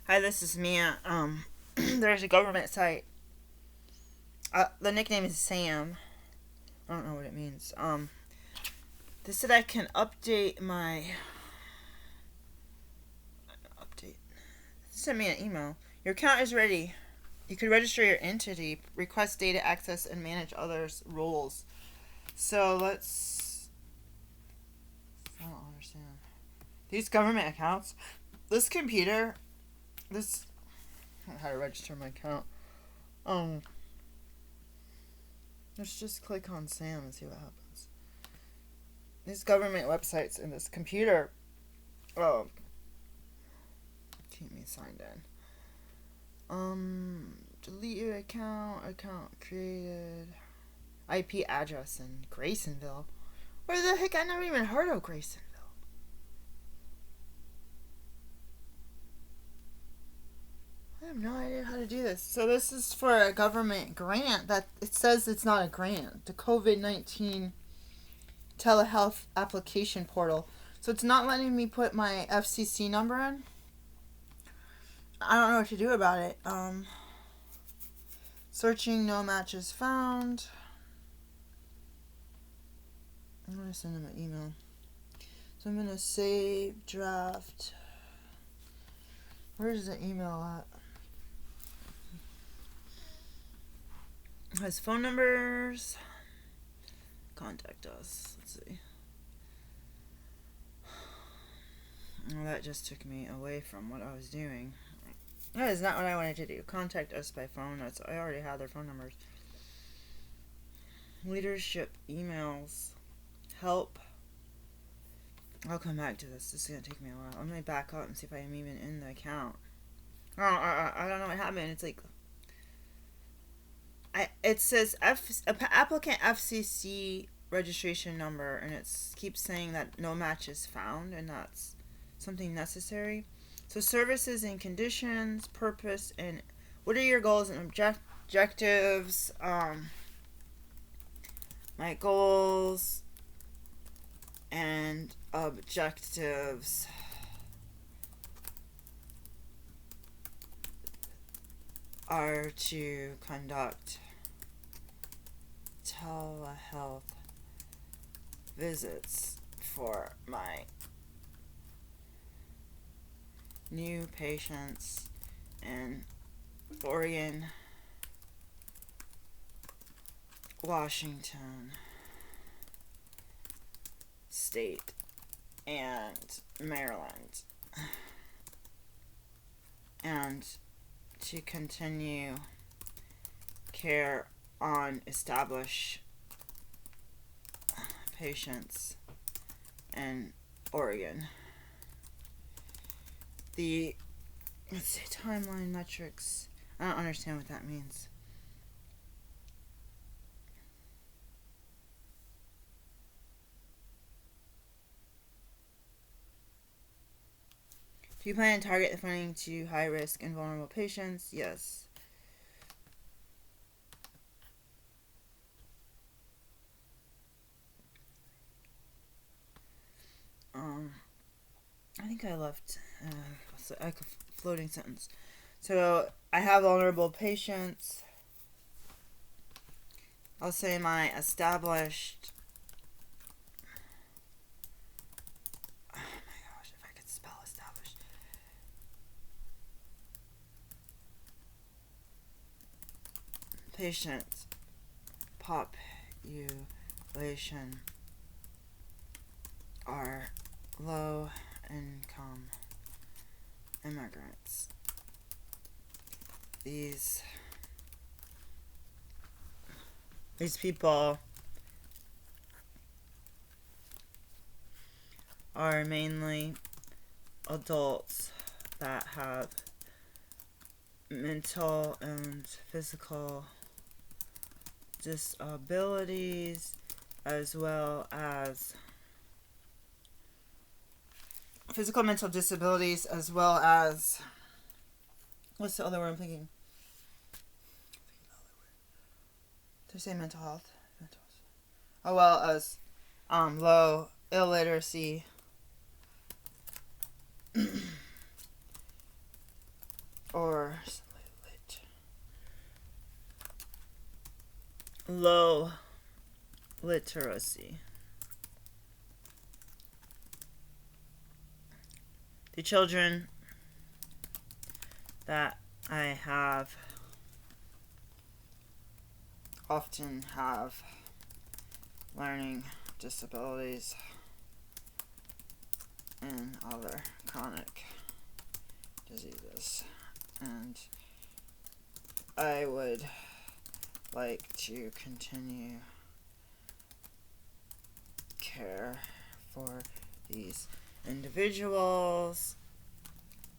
Hi, this is Mia. There's a government site. The nickname is Sam. I don't know what it means. They said I can update my update. Send me an email. Your account is ready. You could register your entity, request data access, and manage others' roles. So let's. I don't understand. These government accounts. This computer. This. I don't know how to register my account. Um. Let's just click on Sam and see what happens. These government websites in this computer. Oh. Keep me signed in. Delete your account created. IP address in Graysonville. Where the heck? I never even heard of Graysonville. I have no idea how to do this. So this is for a government grant that it says it's not a grant. The COVID-19 telehealth application portal. So it's not letting me put my FCC number in. I don't know what to do about it. Searching, no matches found. I'm going to send them an email. So I'm going to save draft. Where's the email at? It has phone numbers. Contact us. Let's see. Well, that just took me away from what I was doing. That is not what I wanted to do. Contact us by phone. I already had their phone numbers. Leadership emails. Help. I'll come back to this. This is going to take me a while. I'm going to back up and see if I am even in the account. Oh, I don't know what happened. It's like... It says applicant FCC registration number, and it keeps saying that no match is found, and that's something necessary. So services and conditions, purpose, and what are your goals and objectives? My goals and objectives are to conduct telehealth visits for my new patients in Oregon, Washington State, and Maryland, and to continue care on established patients in Oregon. The, let's see, timeline metrics. I don't understand what that means. Do you plan to target the funding to high risk and vulnerable patients? Yes. I think I left a floating sentence. So I have vulnerable patients. I'll say my established. Oh my gosh, if I could spell established. Patient population are low income immigrants. These people are mainly adults that have mental and physical disabilities, as well as physical mental disabilities, as well as what's the other word I'm thinking? Did I say mental health? Oh, well as low illiteracy low literacy. The children that I have often have learning disabilities and other chronic diseases, and I would like to continue care for these individuals,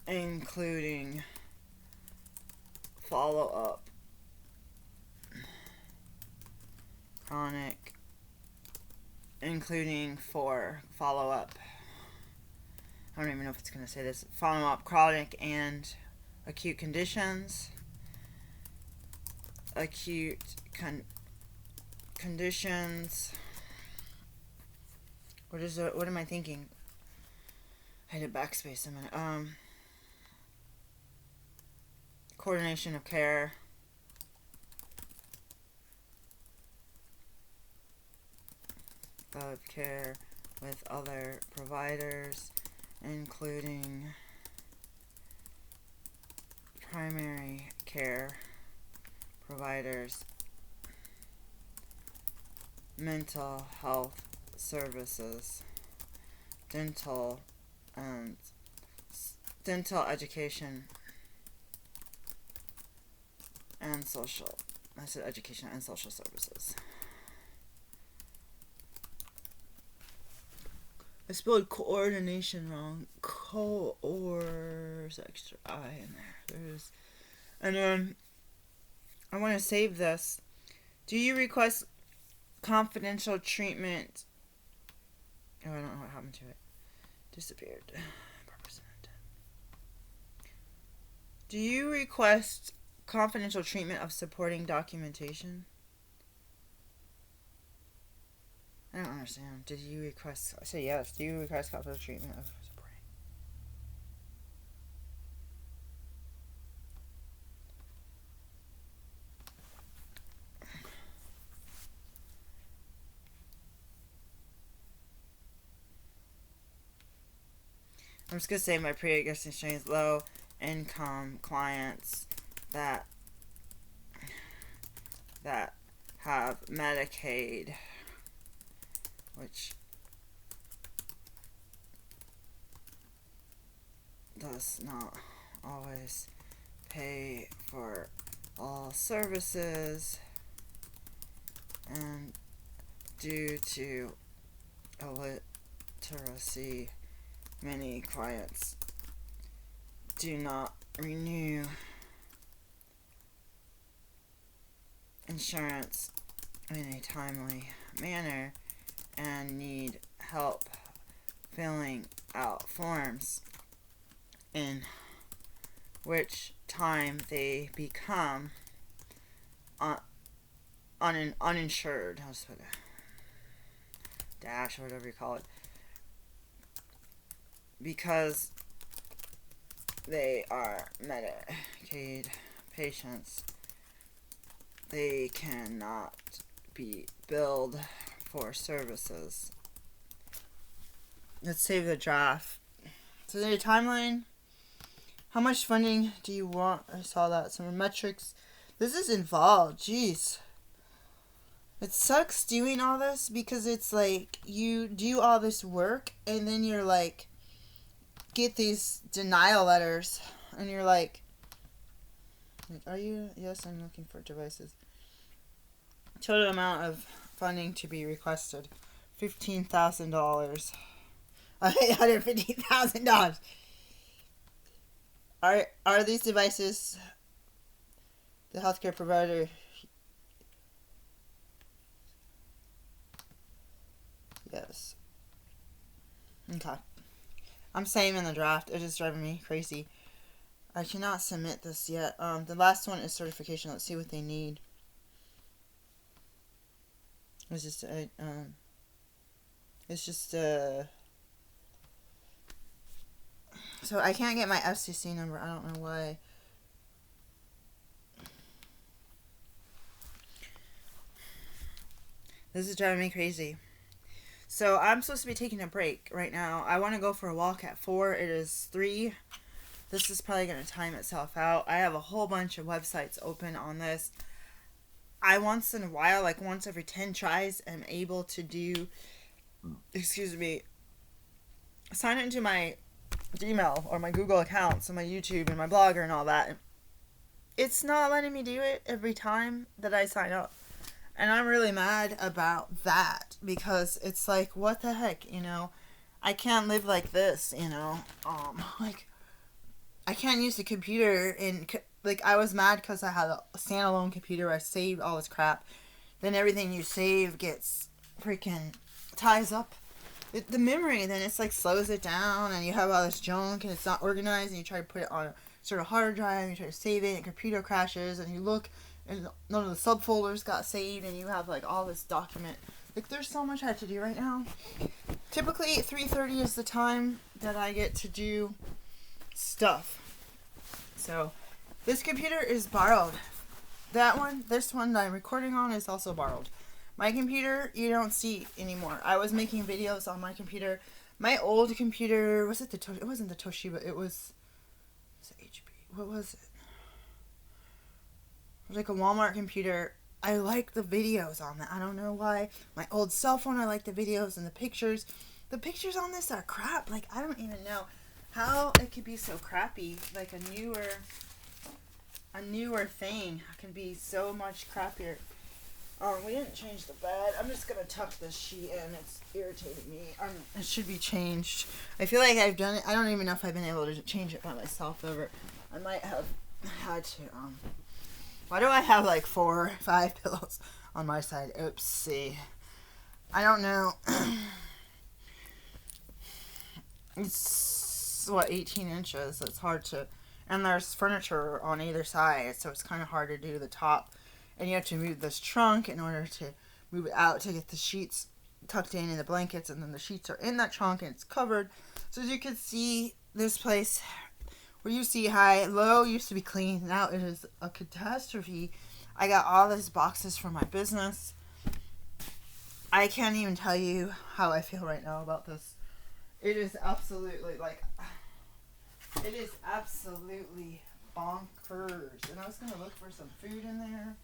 including follow-up chronic, including for follow-up, I don't even know if it's going to say this, follow-up chronic and acute conditions, acute conditions, what am I thinking? I had to backspace a minute. Coordination of care, of care with other providers, including primary care providers, mental health services, dental education, and social. I said education and social services. I spelled coordination wrong. There's extra I in there. There's, and then I want to save this. Do you request confidential treatment? Oh, I don't know what happened to it. Disappeared. Purpose and intent. Do you request confidential treatment of supporting documentation? I don't understand. Did you request... I say yes. Do you request confidential treatment of supporting? I'm just going to say my pre-existing strains, low income clients that have Medicaid, which does not always pay for all services, and due to illiteracy, many clients do not renew insurance in a timely manner and need help filling out forms, in which time they become uninsured. I'll just put a dash or whatever you call it, because they are Medicaid patients. They cannot be billed for services. Let's save the draft. So the timeline. How much funding do you want? I saw that. Some metrics. This is involved. Jeez. It sucks doing all this because it's like you do all this work and then you're like, get these denial letters and you're like, are you? Yes, I'm looking for devices. Total amount of funding to be requested, $15,000. $150,000. Are these devices the healthcare provider? Yes. Okay. I'm saving the draft. It is driving me crazy. I cannot submit this yet. The last one is certification. Let's see what they need. It's just so I can't get my FCC number. I don't know why. This is driving me crazy. So I'm supposed to be taking a break right now. I want to go for a walk at 4. It is 3. This is probably going to time itself out. I have a whole bunch of websites open on this. I once in a while, like once every 10 tries, am able to do, sign into my Gmail or my Google accounts and my YouTube and my Blogger and all that. It's not letting me do it every time that I sign up. And I'm really mad about that because it's like, what the heck, I can't live like this, like, I can't use the computer and, like, I was mad because I had a standalone computer where I saved all this crap. Then everything you save gets freaking ties up the memory, and then it's like slows it down and you have all this junk and it's not organized and you try to put it on a sort of hard drive and you try to save it and computer crashes and you look and none of the subfolders got saved and you have like all this document. Like there's so much I have to do right now. Typically 3:30 is the time that I get to do stuff. So this computer is borrowed. This one that I'm recording on is also borrowed. My computer, you don't see anymore. I was making videos on my computer. My old computer, it wasn't the Toshiba, it was HP. What was it? It was like a Walmart computer. I like the videos on that. I don't know why. My old cell phone, I like the videos and the pictures. The pictures on this are crap. Like, I don't even know how it could be so crappy. Like a newer thing can be so much crappier. We didn't change the bed. I'm just gonna tuck this sheet in. It's irritating me. It should be changed. I feel like I've done it. I don't even know if I've been able to change it by myself ever. I might have had to. Why do I have like 4 or 5 pillows on my side? Oopsie. I don't know. It's 18 inches. It's hard to, and there's furniture on either side, so it's kind of hard to do the top. And you have to move this trunk in order to move it out to get the sheets tucked in the blankets, and then the sheets are in that trunk and it's covered. So as you can see, this place where you see high, low used to be clean. Now it is a catastrophe. I got all these boxes from my business. I can't even tell you how I feel right now about this. It is absolutely bonkers. And I was going to look for some food in there.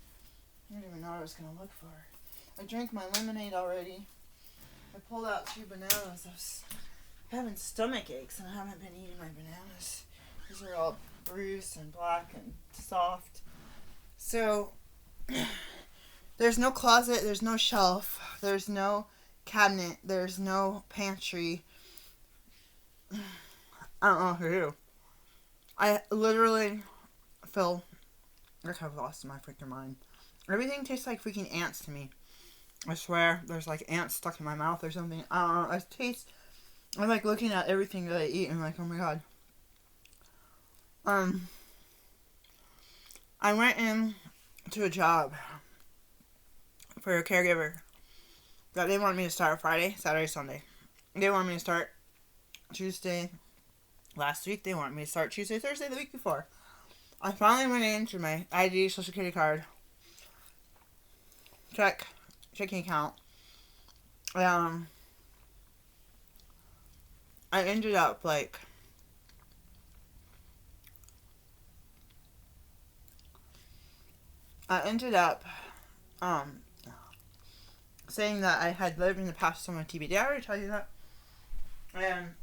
I don't even know what I was going to look for. I drank my lemonade already. I pulled out 2 bananas. I was having stomach aches and I haven't been eating my bananas. These are all bruised and black and soft. So, there's no closet, there's no shelf, there's no cabinet, there's no pantry. I don't know who. I literally feel like I've lost my freaking mind. Everything tastes like freaking ants to me. I swear, there's like ants stuck in my mouth or something. I don't know. I'm like looking at everything that I eat and I'm like, oh my god. I went in to a job for a caregiver that they wanted me to start Friday, Saturday, Sunday. They wanted me to start Tuesday last week. They wanted me to start Tuesday, Thursday the week before. I finally went in to my ID, social security card, checking account. I ended up saying that I had lived in the past with TB. Did I already tell you that? And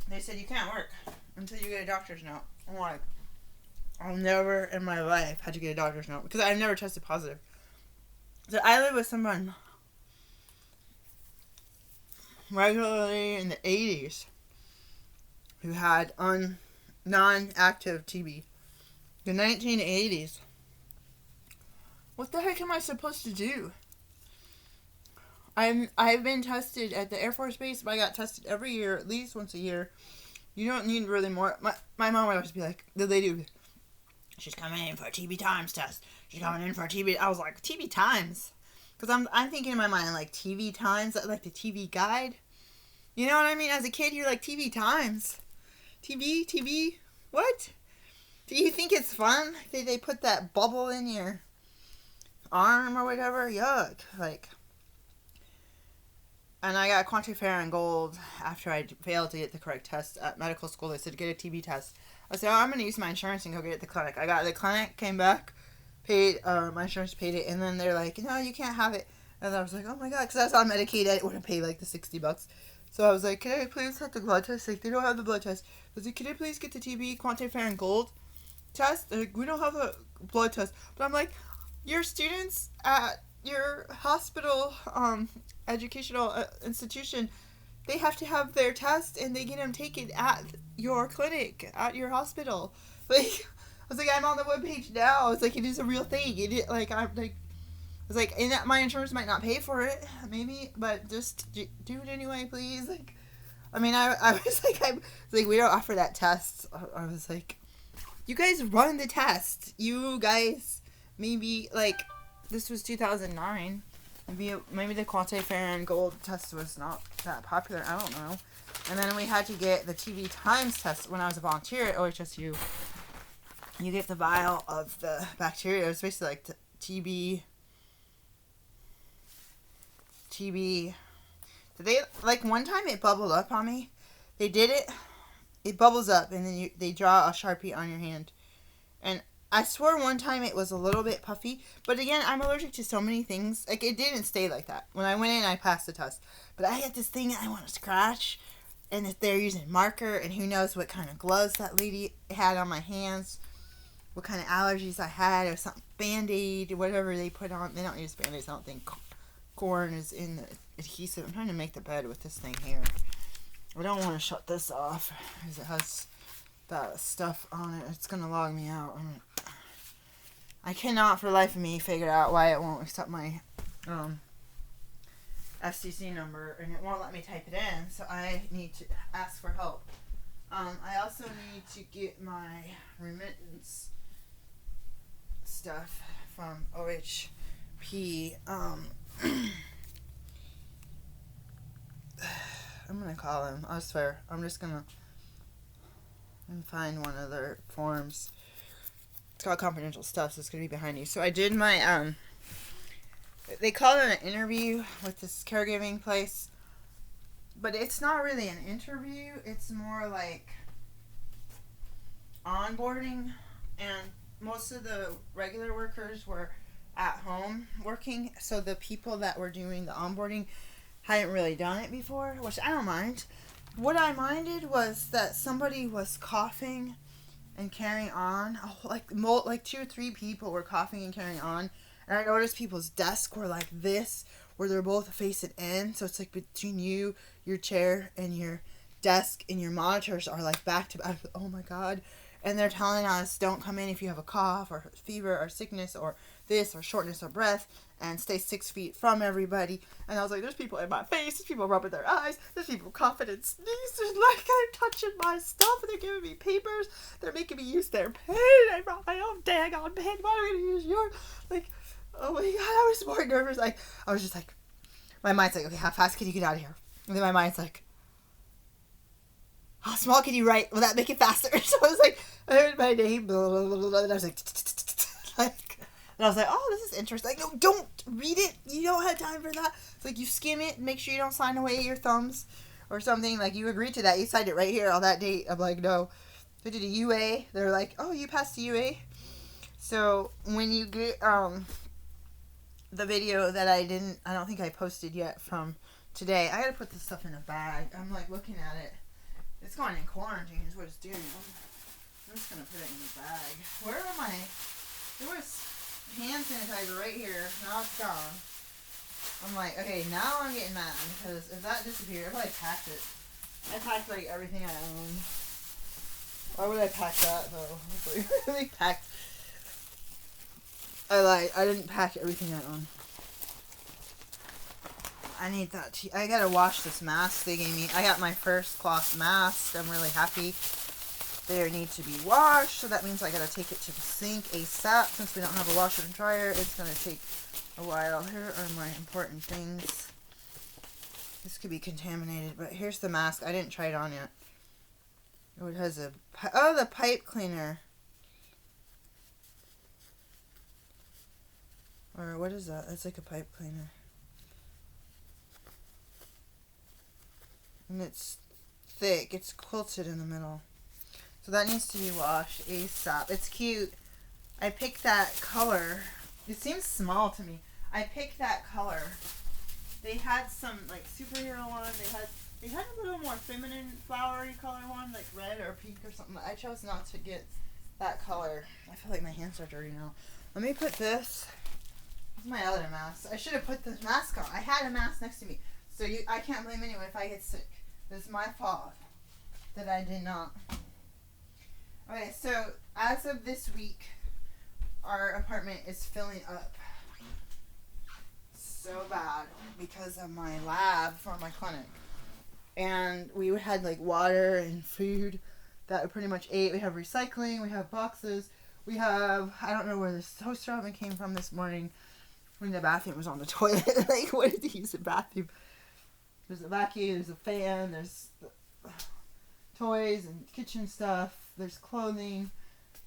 they said you can't work until you get a doctor's note. I'm like, I'll never in my life had to get a doctor's note because I've never tested positive. So I live with someone regularly in the 80s who had non-active TB. The 1980s. What the heck am I supposed to do? I've been tested at the Air Force Base, but I got tested every year, at least once a year. You don't need really more. My mom would always be like, the lady, she's coming in for a TB times test. She's coming in for a TB. I was like, TB times? Because I'm thinking in my mind, like, TV times, like the TV guide. You know what I mean? As a kid, you're like, TV times. TV, what? Do you think it's fun? They put that bubble in your arm or whatever? Yuck. Like, And I got quantiferin gold after I failed to get the correct test at medical school. They said, get a TB test. I said, oh, I'm going to use my insurance and go get it at the clinic. I got it at the clinic, came back, paid, my insurance paid it, and then they're like, no, you can't have it. And I was like, oh my god, because I was on Medicaid, I didn't want to pay like the $60. So I was like, can I please have the blood test? Like, they don't have the blood test. I was like, can I please get the TB quantiferin gold test? They're like, we don't have a blood test. But I'm like, your students at your hospital, educational institution, they have to have their test and they get them taken at your clinic, at your hospital. Like, I was like, I'm on the webpage now. I was like, it is a real thing. It is, like, I'm like, I was like, and my insurance might not pay for it, maybe, but just do it anyway, please. Like, I mean, I was like, we don't offer that test. I was like, you guys run the test. You guys, maybe, like, this was 2009. Maybe the quantiferin gold test was not that popular. I don't know. And then we had to get the TB times test when I was a volunteer at OHSU. You get the vial of the bacteria. It was basically like the TB. Did they, like, one time it bubbled up on me. They did it. It bubbles up, and then they draw a Sharpie on your hand. And I swore one time it was a little bit puffy. But again, I'm allergic to so many things. Like, it didn't stay like that. When I went in, I passed the test. But I had this thing I want to scratch. And if they're using marker, and who knows what kind of gloves that lady had on my hands. What kind of allergies I had. Or something, Band-Aid, whatever they put on. They don't use Band-Aids, I don't think. Corn is in the adhesive. I'm trying to make the bed with this thing here. I don't want to shut this off because it has that stuff on it. It's going to log me out. I cannot for the life of me figure out why it won't accept my FCC number, and it won't let me type it in, so I need to ask for help. I also need to get my remittance stuff from OHP. I'm gonna call him. I swear. I'm just gonna find one of their forms. It's called confidential stuff, so it's gonna be behind you. So I did my they call it an interview with this caregiving place, but it's not really an interview. It's more like onboarding, and most of the regular workers were at home working, so the people that were doing the onboarding hadn't really done it before, which I don't mind. What I minded was that somebody was coughing and carrying on. Like 2 or 3 people were coughing and carrying on, and I noticed people's desks were like this, where they're both facing in, so it's like between you, your chair, and your desk, and your monitors are like back to back. Oh my god. And they're telling us, don't come in if you have a cough or fever or sickness or this or shortness of breath, and stay 6 feet from everybody. And I was like, there's people in my face, there's people rubbing their eyes, there's people coughing and sneezing, like they're touching my stuff, and they're giving me papers, they're making me use their pen. I brought my own daggone pen, why am I going to use yours? Like, oh my god, I was more nervous. Like, I was just like, my mind's like, okay, how fast can you get out of here? And then my mind's like, how small can you write? Will that make it faster? So I was like, I heard my name, blah, blah, blah, blah, and I was like, and I was like, oh, this is interesting. Like, no, don't read it. You don't have time for that. It's like, you skim it, make sure you don't sign away your thumbs or something. Like, you agreed to that. You signed it right here on that date. I'm like, no. They did a UA. They're like, oh, you passed the UA. So when you get the video that I don't think I posted yet from today, I gotta put this stuff in a bag. I'm like looking at it. It's going in quarantine is what it's doing. I'm just gonna put it in the bag. Where am I? There was hand sanitizer right here. Now it's gone. I'm like, okay, now I'm getting mad because if that disappeared, I probably packed it. I packed like everything I own. Why would I pack that though? I was like, really packed. I lied. I didn't pack everything I own. I need that. I gotta wash this mask they gave me. I got my first cloth mask. I'm really happy. They need to be washed, so that means I gotta take it to the sink ASAP. Since we don't have a washer and dryer, it's gonna take a while. Here are my important things. This could be contaminated, but here's the mask. I didn't try it on yet. Oh, it has a... Oh, the pipe cleaner. Or what is that? It's like a pipe cleaner. And it's thick. It's quilted in the middle. So that needs to be washed ASAP. It's cute. I picked that color. It seems small to me. I picked that color. They had some like superhero one. They had a little more feminine flowery color one, like red or pink or something. I chose not to get that color. I feel like my hands are dirty now. Let me put this. What's my other mask? I should have put the mask on. I had a mask next to me. So I can't blame anyone if I get sick. It's my fault that I did not. Okay, so as of this week, our apartment is filling up so bad because of my lab for my clinic. And we had like water and food that we pretty much ate. We have recycling, we have boxes, we have, I don't know where this toaster oven came from this morning when the bathroom was on the toilet. Like, what did he use the bathroom? There's a vacuum, there's a fan, there's toys and kitchen stuff, there's clothing.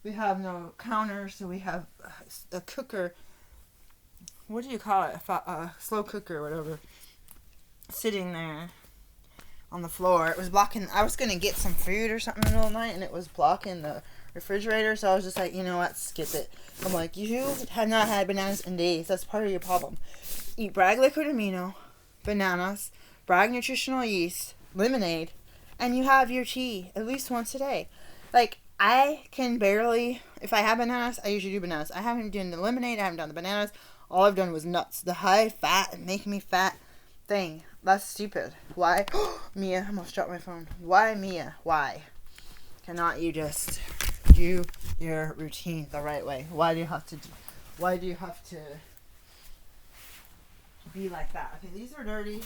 We have no counter, so we have a cooker. What do you call it? A slow cooker or whatever. Sitting there on the floor. It was blocking. I was going to get some food or something in the middle of the night, and it was blocking the refrigerator, so I was just like, you know what? Skip it. I'm like, you have not had bananas in days. That's part of your problem. Eat Bragg liquid amino, bananas, Bragg nutritional yeast, lemonade, and you have your tea at least once a day. Like, I can barely, if I have bananas, I usually do bananas. I haven't done the lemonade, I haven't done the bananas. All I've done was nuts. The high fat and make me fat thing. That's stupid. Why? Mia, I almost dropped my phone. Why, Mia? Why? Cannot you just do your routine the right way? Why do you have to be like that? Okay, these are dirty.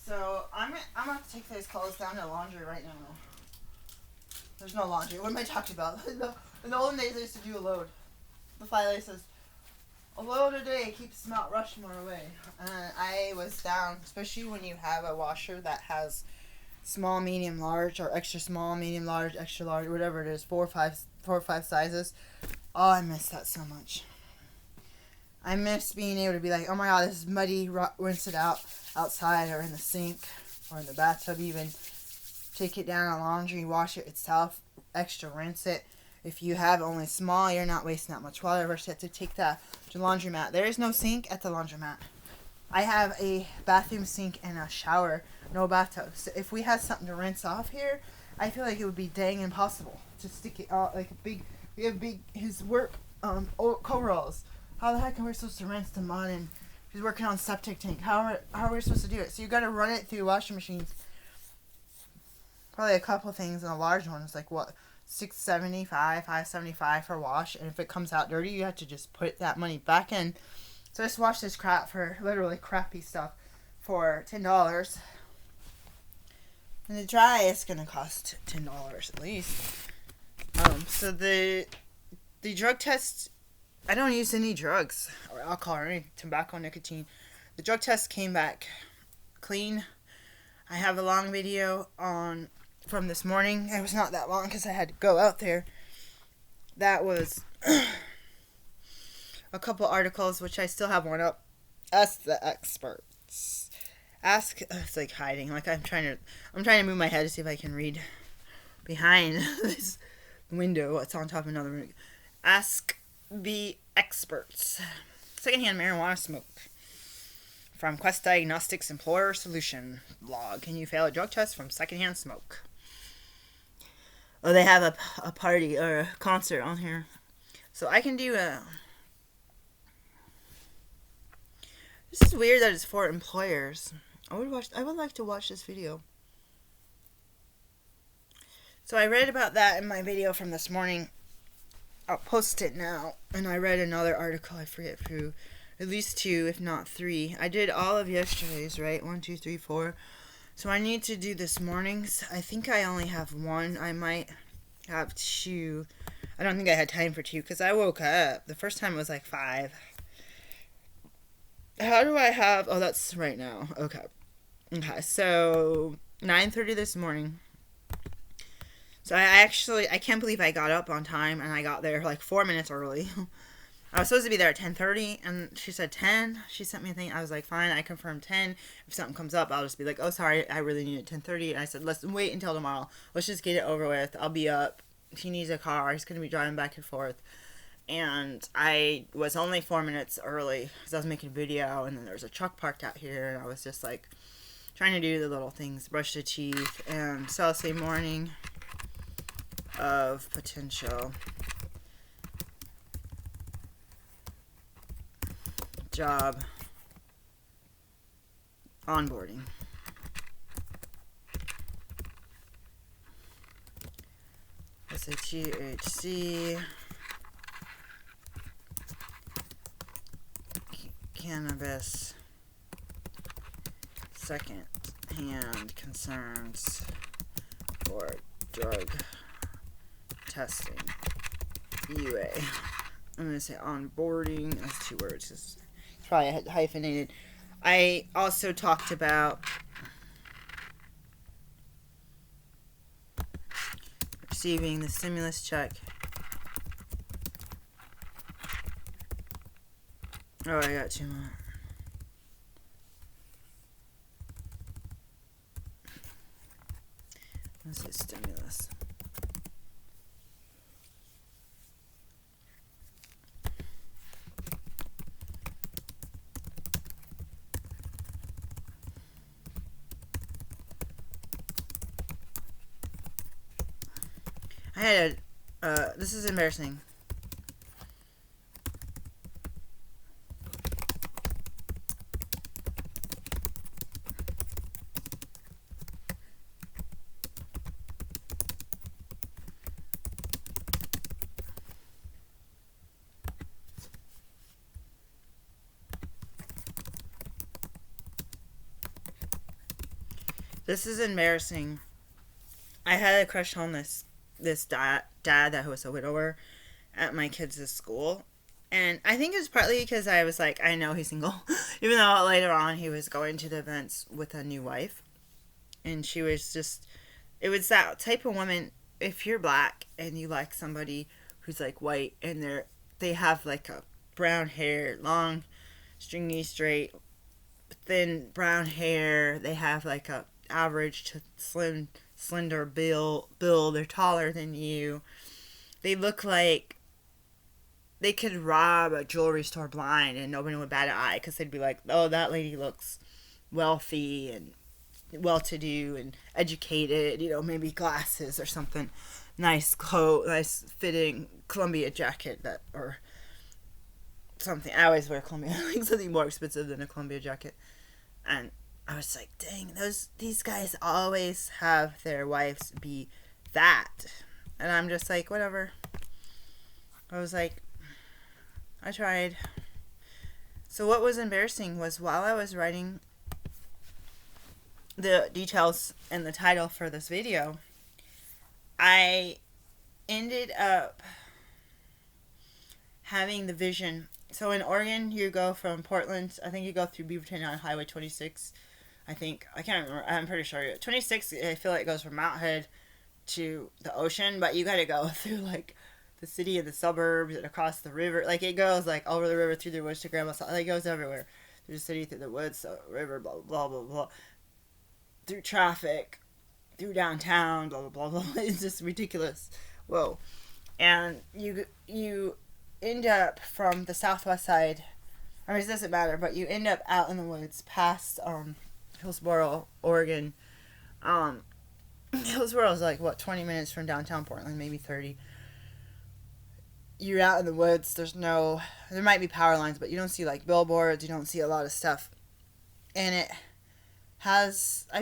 So I'm gonna have to take those clothes down to laundry right now. There's no laundry. What am I talking about? In the olden days, I used to do a load. The flylay says, a load a day keeps Mount Rushmore away. And I was down, especially when you have a washer that has small, medium, large, or extra small, medium, large, extra large, whatever it is, four or five sizes. Oh, I miss that so much. I miss being able to be like, oh my god, this is muddy, rinse it out outside or in the sink or in the bathtub even. Take it down to laundry, wash it itself, extra rinse it. If you have only small, you're not wasting that much water versus you have to take that to the laundromat. There is no sink at the laundromat. I have a bathroom sink and a shower, no bathtub. So if we had something to rinse off here, I feel like it would be dang impossible to stick it out like a big, we have his work, coveralls. How the heck are we supposed to rinse them on? And he's working on septic tank. How are we supposed to do it? So you got to run it through washing machines. Probably a couple things, and a large one is like what, $6.75, $5.75 for wash. And if it comes out dirty, you have to just put that money back in. So I just wash this crap for literally crappy stuff for $10. And to dry, it's gonna cost $10 at least. So the drug test, I don't use any drugs or alcohol or any tobacco, nicotine. The drug test came back clean. I have a long video from this morning. It was not that long because I had to go out there. That was a couple articles, which I still have one up. Ask the experts. It's like hiding. Like I'm trying to move my head to see if I can read behind this window. What's on top of another room. Ask the experts. Secondhand marijuana smoke. From Quest Diagnostics Employer Solution blog. Can you fail a drug test from secondhand smoke? Oh, they have a party or a concert on here. So I can do This is weird that it's for employers. I would like to watch this video. So I read about that in my video from this morning. I'll post it now. And I read another article, I forget who. At least 2, if not 3. I did all of yesterday's, right? 1, 2, 3, 4. So I need to do this morning's. I think I only have 1. I might have 2. I don't think I had time for 2 because I woke up. The first time it was like 5. How do I have... Oh, that's right now. Okay. So 9:30 this morning. So I can't believe I got up on time and I got there like 4 minutes early. I was supposed to be there at 10:30, and she said 10. She sent me a thing. I was like, fine, I confirmed 10. If something comes up, I'll just be like, oh, sorry, I really need it 10:30. And I said, let's wait until tomorrow. Let's just get it over with. I'll be up. He needs a car. He's going to be driving back and forth. And I was only 4 minutes early because I was making a video, and then there was a truck parked out here, and I was just like trying to do the little things, brush the teeth, and so I'll say morning of potential job onboarding. I say THC, cannabis, second-hand concerns for drug testing, UA. I'm going to say onboarding. That's 2 words. It's probably hyphenated. I also talked about receiving the stimulus check. Oh, I got 2 more. This is stimulus. I had this is embarrassing. This is embarrassing. I had a crush on this dad that was a widower at my kids' school. And I think it was partly because I was like, I know he's single. Even though later on he was going to the events with a new wife. And she was just, it was that type of woman, if you're black and you like somebody who's like white and they have like a brown hair, long, stringy, straight, thin brown hair. They have like a average to slender build. They're taller than you. They look like they could rob a jewelry store blind and nobody would bat an eye because they'd be like, oh, that lady looks wealthy and well-to-do and educated, maybe glasses or something, nice coat, nice fitting Columbia jacket or something. I always wear Columbia. I like something more expensive than a Columbia jacket. And I was like, dang, these guys always have their wives be that. And I'm just like, whatever. I was like, I tried. So what was embarrassing was while I was writing the details and the title for this video, I ended up having the vision. So in Oregon, you go from Portland, I think you go through Beaverton on Highway 26. I can't remember, I'm pretty sure. 26, I feel like it goes from Mount Hood to the ocean, but you gotta go through like the city and the suburbs and across the river. Like it goes like over the river, through the woods to Grandma's house. Like it goes everywhere. Through the city, through the woods, the river, blah, blah, blah, blah. Through traffic, through downtown, blah, blah, blah, blah. It's just ridiculous. Whoa. And you end up from the southwest side. I mean, it doesn't matter, but you end up out in the woods past Hillsboro, Oregon. Hillsboro is like, 20 minutes from downtown Portland, maybe 30. You're out in the woods. There might be power lines, but you don't see like billboards. You don't see a lot of stuff. And I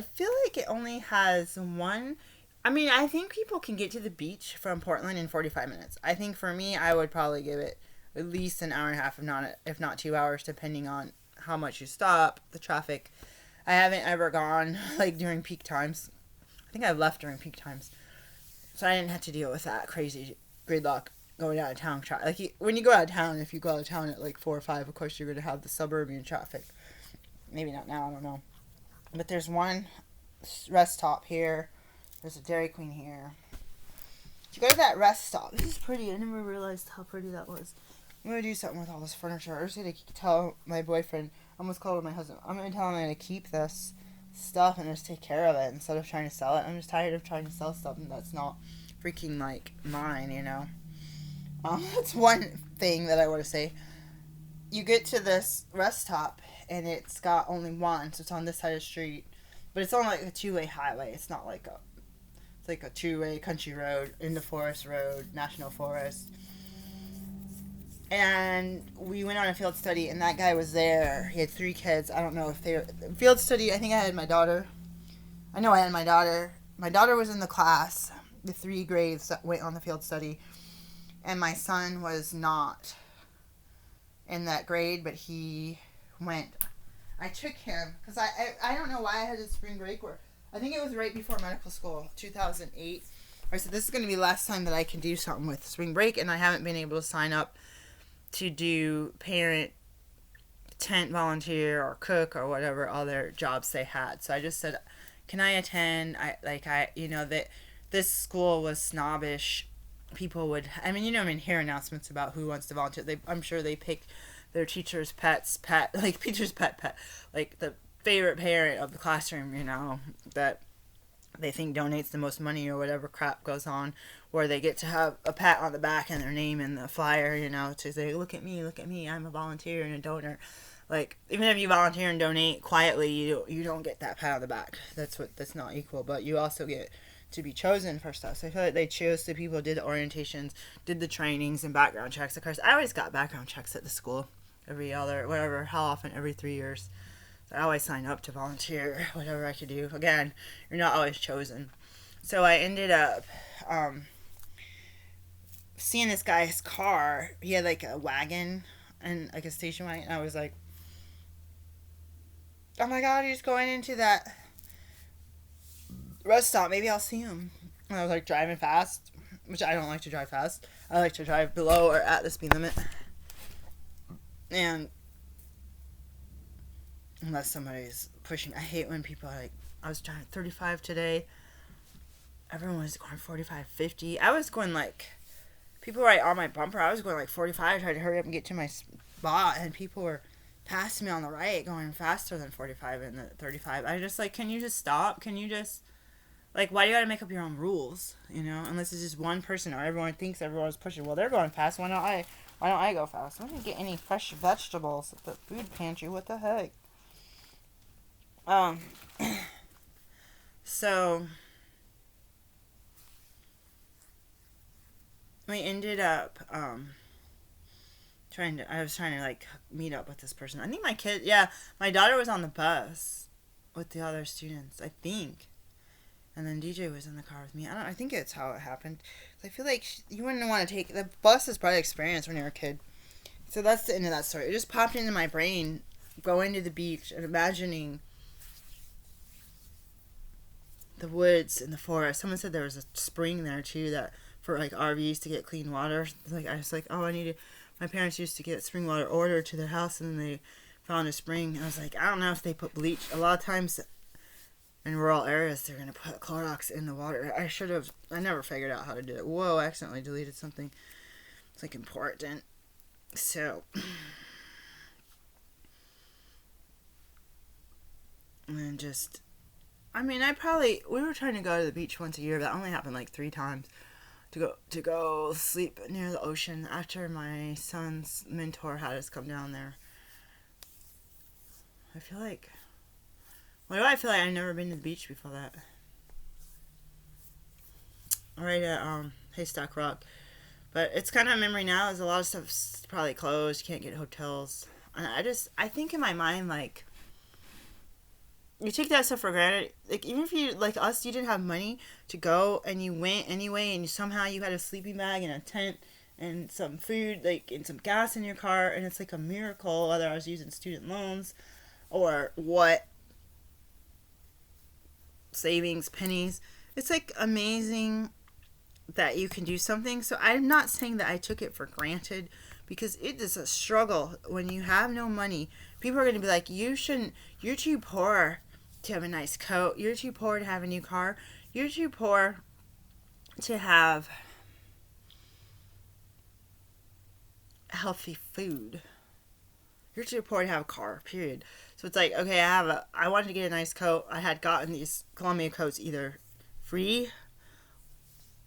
feel like it only has one. I mean, I think people can get to the beach from Portland in 45 minutes. I think for me, I would probably give it at least an hour and a half, if not 2 hours, depending on how much you stop, the traffic. I haven't ever gone like during peak times. I think I've left during peak times, so I didn't have to deal with that crazy gridlock going out of town. Like when you go out of town, if you go out of town at like 4 or 5, of course you're going to have the suburban traffic. Maybe not now, I don't know. But there's one rest stop here. There's a Dairy Queen here. You go to that rest stop. This is pretty. I never realized how pretty that was. I'm gonna do something with all this furniture. I'm just gonna tell my boyfriend. I almost called my husband. I'm gonna tell him I'm gonna keep this stuff and just take care of it instead of trying to sell it. I'm just tired of trying to sell stuff that's not freaking like mine, you know. That's one thing that I want to say. You get to this rest stop and it's got only one, so it's on this side of the street, but it's on like a two-way highway. It's not like it's like a two-way country road, in the forest road, national forest. And we went on a field study, and that guy was there. He had 3 kids. I don't know if they were field study. I think I had my daughter. I know I had my daughter. My daughter was in the class, the 3 grades that went on the field study, and my son was not in that grade, but he went. I took him because I don't know why I had a spring break where I think it was right before medical school, 2008. I said this is going to be the last time that I can do something with spring break, and I haven't been able to sign up to do parent, tent volunteer, or cook, or whatever other jobs they had. So I just said, can I attend? That this school was snobbish. People would, hear announcements about who wants to volunteer. I'm sure they pick their teacher's teacher's pet, like the favorite parent of the classroom, that they think donates the most money or whatever crap goes on, where they get to have a pat on the back and their name in the flyer, to say, look at me, I'm a volunteer and a donor. Like, even if you volunteer and donate quietly, you don't get that pat on the back. That's not equal, but you also get to be chosen for stuff. So I feel like they chose the people who did the orientations, did the trainings and background checks. Of course, I always got background checks at the school how often, every 3 years. I always sign up to volunteer, whatever I could do. Again, you're not always chosen. So I ended up seeing this guy's car. He had like a wagon and like a station wagon. I was like, oh my God, he's going into that rest stop. Maybe I'll see him. And I was like driving fast, which I don't like to drive fast. I like to drive below or at the speed limit. And unless somebody's pushing. I hate when people are like, I was driving 35 today. Everyone was going 45, 50. I was going like, people were right on my bumper. I was going like 45, trying to hurry up and get to my spot. And people were passing me on the right, going faster than 45 and the 35. I just like, can you just stop? Can you just, like, why do you gotta make up your own rules? Unless it's just one person or everyone thinks everyone's pushing. Well, they're going fast. Why don't I go fast? I didn't get any fresh vegetables at the food pantry. What the heck? So we ended up I was trying to like meet up with this person. I think my daughter was on the bus with the other students, I think. And then DJ was in the car with me. I think it's how it happened. I feel like you wouldn't want to take the bus is probably experience when you're a kid. So that's the end of that story. It just popped into my brain, going to the beach and imagining the woods and the forest. Someone said there was a spring there too, that for like RVs to get clean water. Like I was like, my parents used to get spring water ordered to their house, and then they found a spring. I was like, I don't know if they put bleach. A lot of times in rural areas, they're gonna put Clorox in the water. I never figured out how to do it. Whoa, I accidentally deleted something. It's like important. So, and just, we were trying to go to the beach once a year, but that only happened like 3 times. To go sleep near the ocean after my son's mentor had us come down there. Why do I feel like I've never been to the beach before that? Right at Haystack Rock. But it's kind of a memory now. There's a lot of stuff's probably closed. You can't get hotels. And I think in my mind, like, you take that stuff for granted. Like, even if you, like us, you didn't have money to go and you went anyway, and somehow you had a sleeping bag and a tent and some food, like, and some gas in your car, and it's like a miracle, whether I was using student loans or what, savings, pennies. It's like amazing that you can do something. So I'm not saying that I took it for granted, because it is a struggle when you have no money. People are going to be like, you're too poor to have a nice coat. You're too poor to have a new car. You're too poor to have healthy food. You're too poor to have a car, period. So it's like, okay, I wanted to get a nice coat. I had gotten these Columbia coats either free,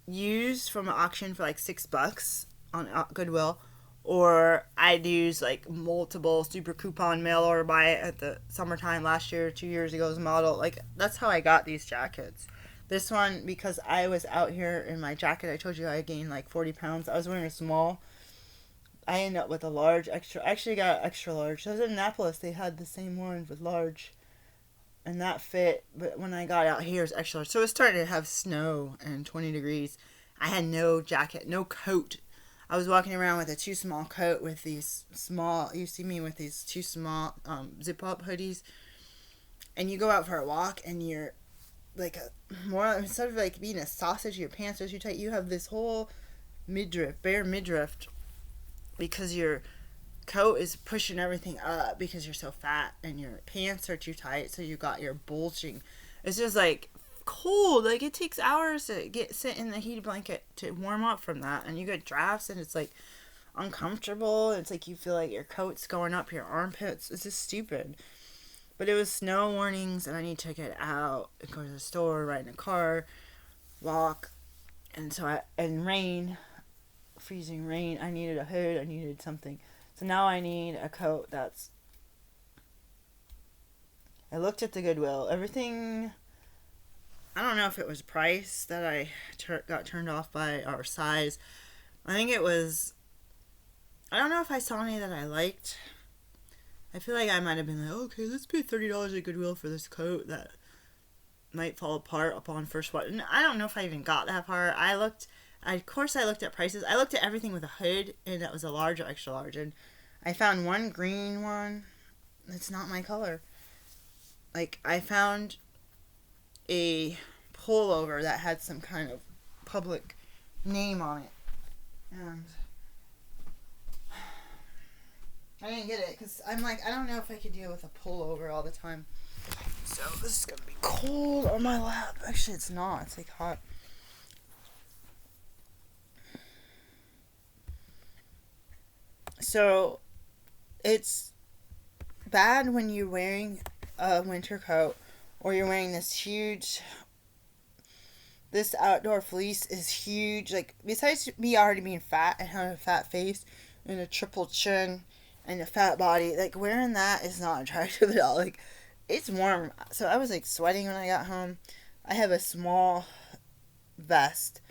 used from an auction for like $6 on Goodwill, or I'd use like multiple super coupon mail order buy it at the summertime last year, 2 years ago's model. Like, that's how I got these jackets. This one, because I was out here in my jacket, I told you I gained like 40 pounds. I was wearing a small. I ended up with a large extra. I actually got extra large. I was in Annapolis. They had the same one with large. And that fit. But when I got out here, it's extra large. So it was starting to have snow and 20 degrees. I had no jacket, no coat. I was walking around with a too small coat with these small. You see me with these too small zip up hoodies. And you go out for a walk and you're like more, instead of like being a sausage, your pants are too tight. You have this whole midriff, bare midriff, because your coat is pushing everything up because you're so fat, and your pants are too tight, so you got your bulging. It's just like cold. Like, it takes hours to sit in the heated blanket to warm up from that, and you get drafts, and it's like uncomfortable. It's like you feel like your coat's going up your armpits. It's just stupid. But it was snow warnings, and I need to get out and go to the store, ride in a car, walk, and rain. Freezing rain. I needed a hood. I needed something. So now I need a coat that's... I looked at the Goodwill. Everything... I don't know if it was price that I got turned off by, or size. I think it was... I don't know if I saw any that I liked. I feel like I might have been like, okay, let's pay $30 at Goodwill for this coat that might fall apart upon first watch. And I don't know if I even got that far. Of course, I looked at prices. I looked at everything with a hood, and that was a large or extra large. And I found one green one. It's not my color. Like, I found a pullover that had some kind of public name on it. And I didn't get it because I'm like, I don't know if I could deal with a pullover all the time. So this is going to be cold on my lap. Actually, it's not. It's like hot. So, it's bad when you're wearing a winter coat, or you're wearing this outdoor fleece is huge. Like, besides me already being fat and having a fat face and a triple chin and a fat body, like, wearing that is not attractive at all. Like, it's warm. So I was like sweating when I got home. I have a small vest,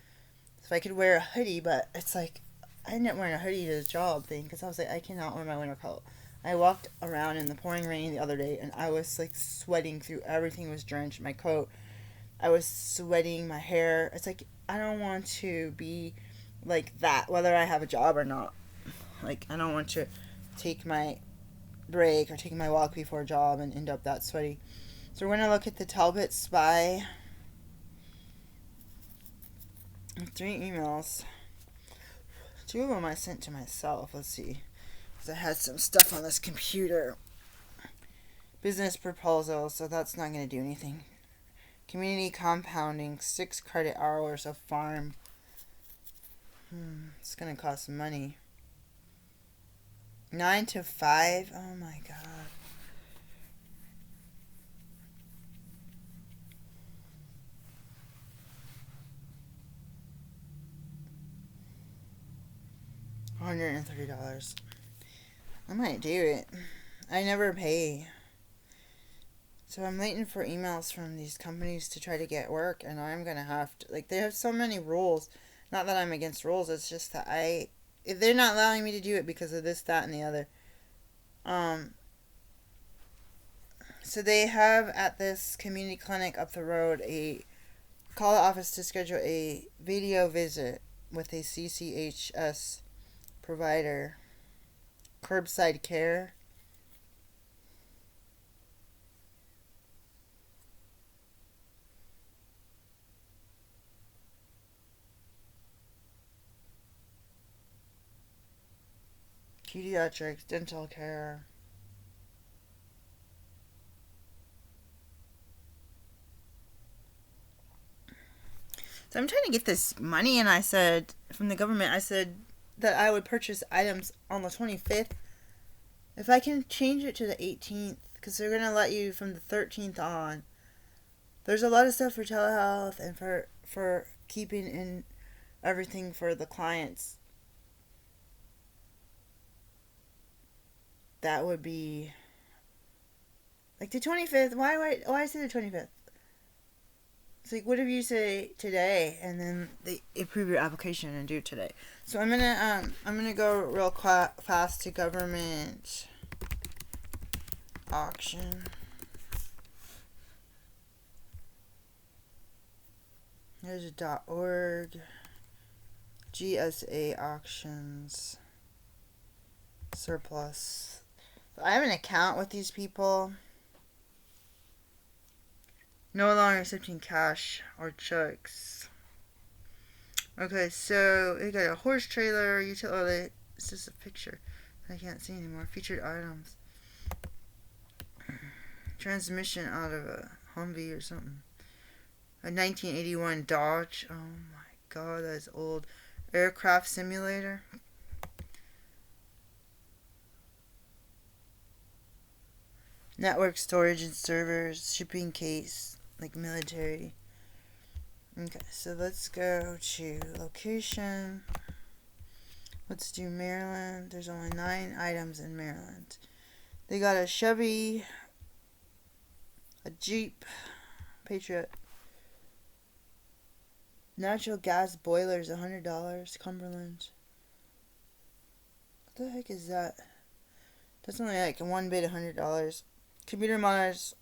so I could wear a hoodie, but it's like, I ended up wearing a hoodie to the job thing because I was like, I cannot wear my winter coat. I walked around in the pouring rain the other day, and I was like sweating through everything. Was drenched. My coat, I was sweating. My hair. It's like, I don't want to be like that, whether I have a job or not. Like, I don't want to take my break or take my walk before a job and end up that sweaty. So we're gonna look at the Talbot Spy. 3 emails. 2 of them I sent to myself. Let's see. Because I had some stuff on this computer. Business proposal, so that's not going to do anything. Community compounding, 6 credit hours of farm. It's going to cost money. 9 to 5. Oh my god. $130. I might do it. I never pay. So I'm waiting for emails from these companies to try to get work, and I'm going to have to, like, they have so many rules. Not that I'm against rules, it's just that if they're not allowing me to do it because of this, that, and the other. So they have at this community clinic up the road call the office to schedule a video visit with a CCHS provider. Curbside care. Pediatrics, dental care. So I'm trying to get this money, and I said, from the government, I said, that I would purchase items on the 25th, if I can change it to the 18th, because they're going to let you from the 13th on. There's a lot of stuff for telehealth and for keeping in everything for the clients. That would be like the 25th. Why say the 25th? It's like, what if you say today and then they approve your application and do it today? So I'm gonna go real fast to government auction. There's a .org, GSA auctions, surplus. I have an account with these people. No longer accepting cash or checks. Okay, so we got a horse trailer, utility. It's just a picture I can't see anymore. Featured items. Transmission out of a Humvee or something. A 1981 Dodge. Oh my god, that's old. Aircraft simulator. Network storage and servers. Shipping case. Like military. Okay, so let's go to location. Let's do Maryland. There's only 9 items in Maryland. They got a Chevy, a Jeep, Patriot, natural gas boilers, $100, Cumberland. What the heck is that? That's only like one bid, $100. Computer monitors,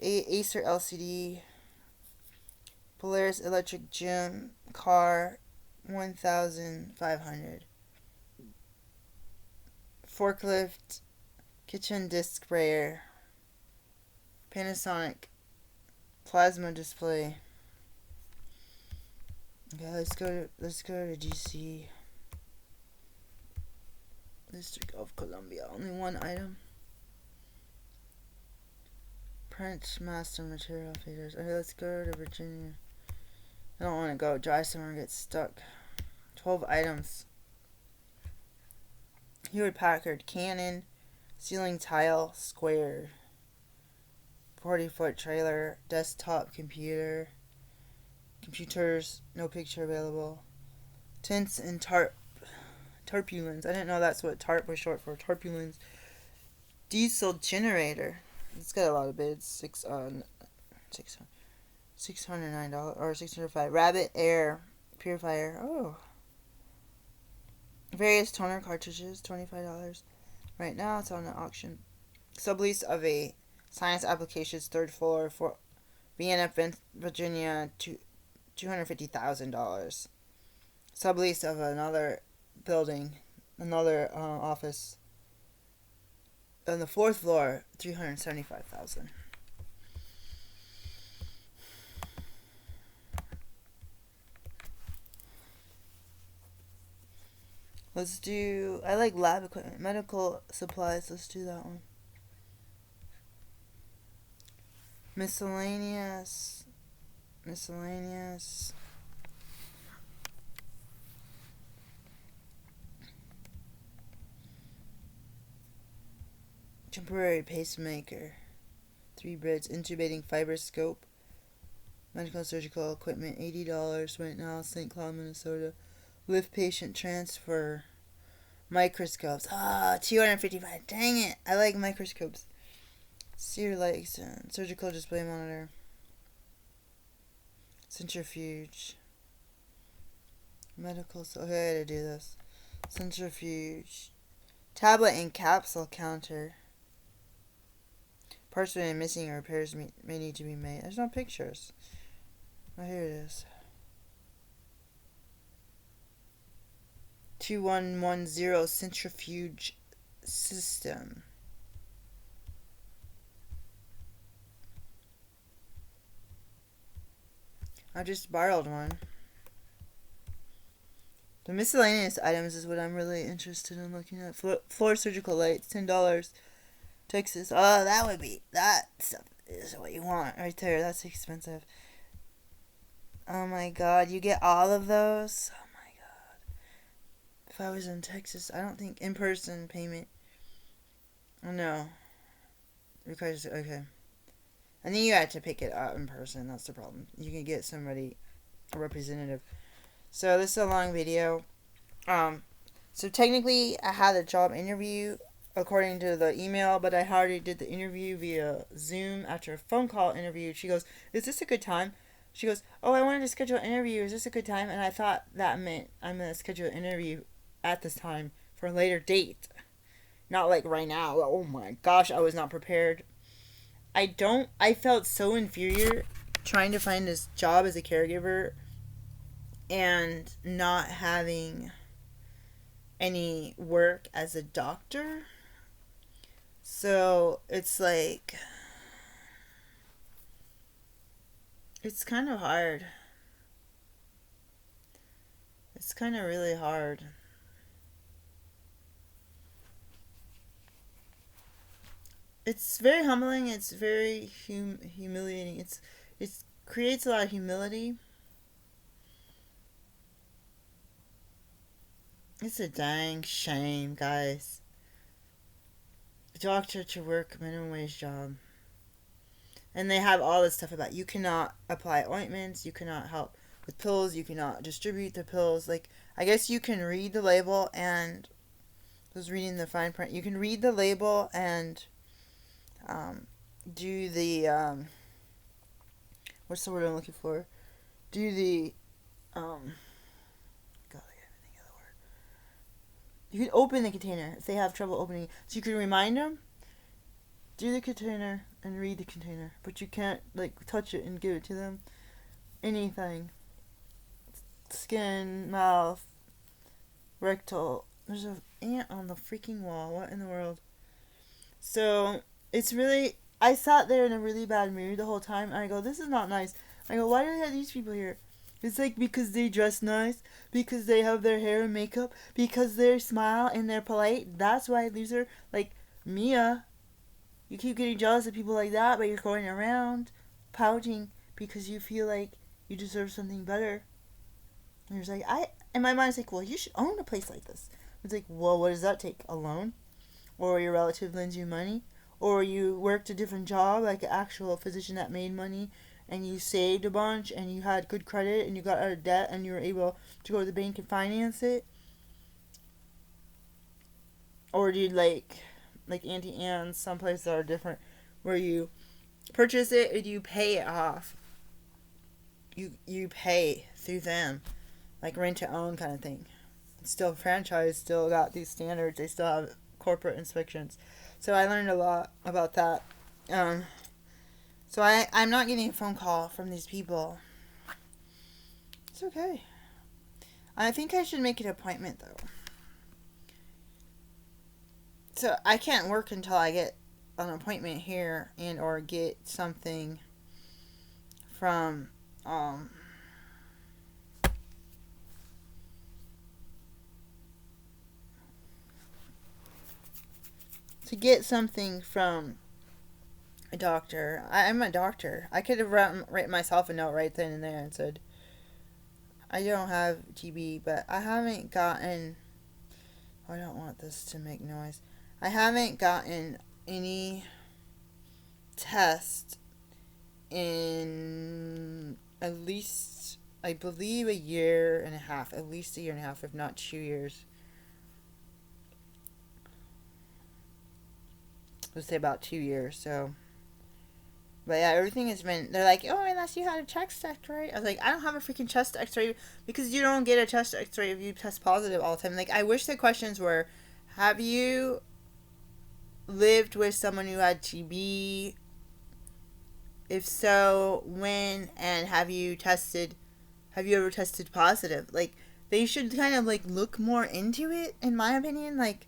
Acer LCD, Polaris electric gym car, 1,500. Forklift, kitchen disc sprayer, Panasonic plasma display. Okay, let's go to DC. District of Columbia. Only one item. Print master material feeders. Okay, let's go to Virginia. I don't want to go drive somewhere and get stuck. 12 items. Hewlett Packard Canon ceiling tile square. 40-foot trailer, desktop computer, computers, no picture available. Tents and tarpaulins. I didn't know that's what tarp was short for. Tarpaulins. Diesel generator. It's got a lot of bids. $609 or $605. Rabbit air purifier. Oh. Various toner cartridges. $25. Right now it's on the auction. Sublease of a science applications 3rd floor for Vienna, Virginia, $250,000. Sublease of another building, another office on the 4th floor, $375,000. Let's do. I like lab equipment, medical supplies. Let's do that one. Miscellaneous. Temporary pacemaker. 3 bids. Intubating fibroscope. Medical surgical equipment. $80 right now. St. Cloud, Minnesota. Lift patient transfer. Microscopes. $255. Dang it. I like microscopes. Sear legs and surgical display monitor. Centrifuge. Medical. Okay, I gotta do this. Centrifuge. Tablet and capsule counter. Parts remain missing or repairs may need to be made. There's no pictures. Oh, here it is. 2110 centrifuge system. I just borrowed one. The miscellaneous items is what I'm really interested in looking at. Floor surgical lights, $10. Texas. Oh, that stuff is what you want right there. That's expensive. Oh my god, you get all of those? Oh my god. If I was in Texas, I don't think in-person payment. Oh, no. Because, okay. I think you had to pick it up in person. That's the problem. You can get somebody, a representative. So this is a long video. So technically, I had a job interview according to the email, but I already did the interview via Zoom after a phone call interview. She goes, "Is this a good time?" She goes, "Oh, I wanted to schedule an interview. Is this a good time?" And I thought that meant I'm going to schedule an interview at this time for a later date. Not like right now. Oh my gosh, I was not prepared. I felt so inferior trying to find this job as a caregiver and not having any work as a doctor. So it's like, it's kind of hard. It's kind of really hard. It's very humbling. It's very humiliating. It creates a lot of humility. It's a dang shame, guys. A doctor to work a minimum wage job. And they have all this stuff about you cannot apply ointments, you cannot help with pills, you cannot distribute the pills. Like, I guess you can read the label and I was reading the fine print. You can read the label and do the what's the word I'm looking for? Do the God, I can't think of the word. You can open the container if they have trouble opening. So you can remind them, do the container and read the container, but you can't like touch it and give it to them. Anything. Skin, mouth, rectal. There's an ant on the freaking wall. What in the world? So it's really, I sat there in a really bad mood the whole time. And I go, this is not nice. I go, why do they have these people here? It's like because they dress nice, because they have their hair and makeup, because they smile and they're polite. That's why, loser. Like, Mia, you keep getting jealous of people like that, but you're going around pouting because you feel like you deserve something better. And you're like, in my mind, it's like, well, you should own a place like this. It's like, well, what does that take? A loan? Or your relative lends you money? Or you worked a different job, like an actual physician that made money, and you saved a bunch, and you had good credit, and you got out of debt, and you were able to go to the bank and finance it? Or do you like Auntie Anne's, some places are different, where you purchase it and you pay it off. You pay through them, like rent to own kind of thing. It's still franchise, still got these standards, they still have corporate inspections. So I learned a lot about that. So I'm not getting a phone call from these people. It's okay. I think I should make an appointment though. So I can't work until I get an appointment here and or get something from to get something from a doctor. I'm a doctor. I could have written myself a note right then and there and said, I don't have TB, but I haven't gotten, I don't want this to make noise. I haven't gotten any test in at least, I believe, a year and a half. At least a year and a half, if not 2 years. Let's say about 2 years, so. But yeah, everything has been, they're like, oh, unless you had a chest x-ray. I was like, I don't have a freaking chest x-ray, because you don't get a chest x-ray if you test positive all the time. Like, I wish the questions were, have you lived with someone who had TB? If so, when? And have you ever tested positive? Like, they should kind of like look more into it, in my opinion. Like,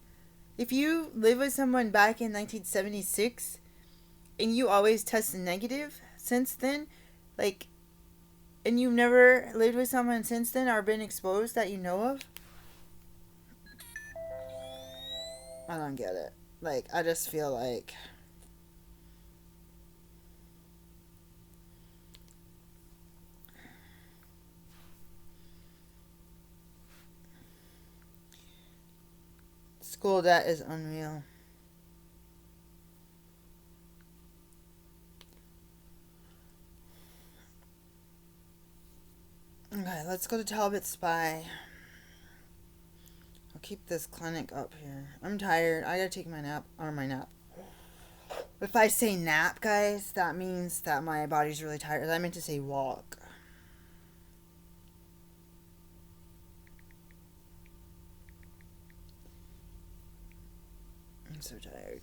if you live with someone back in 1976 and you always test negative since then, like, and you've never lived with someone since then or been exposed that you know of, I don't get it. Like, I just feel like School debt is unreal. Okay, let's go to Talbot Spy. I'll keep this clinic up here. I'm tired. I gotta take my nap. If I say nap, guys, that means that my body's really tired. I meant to say walk. I'm so tired.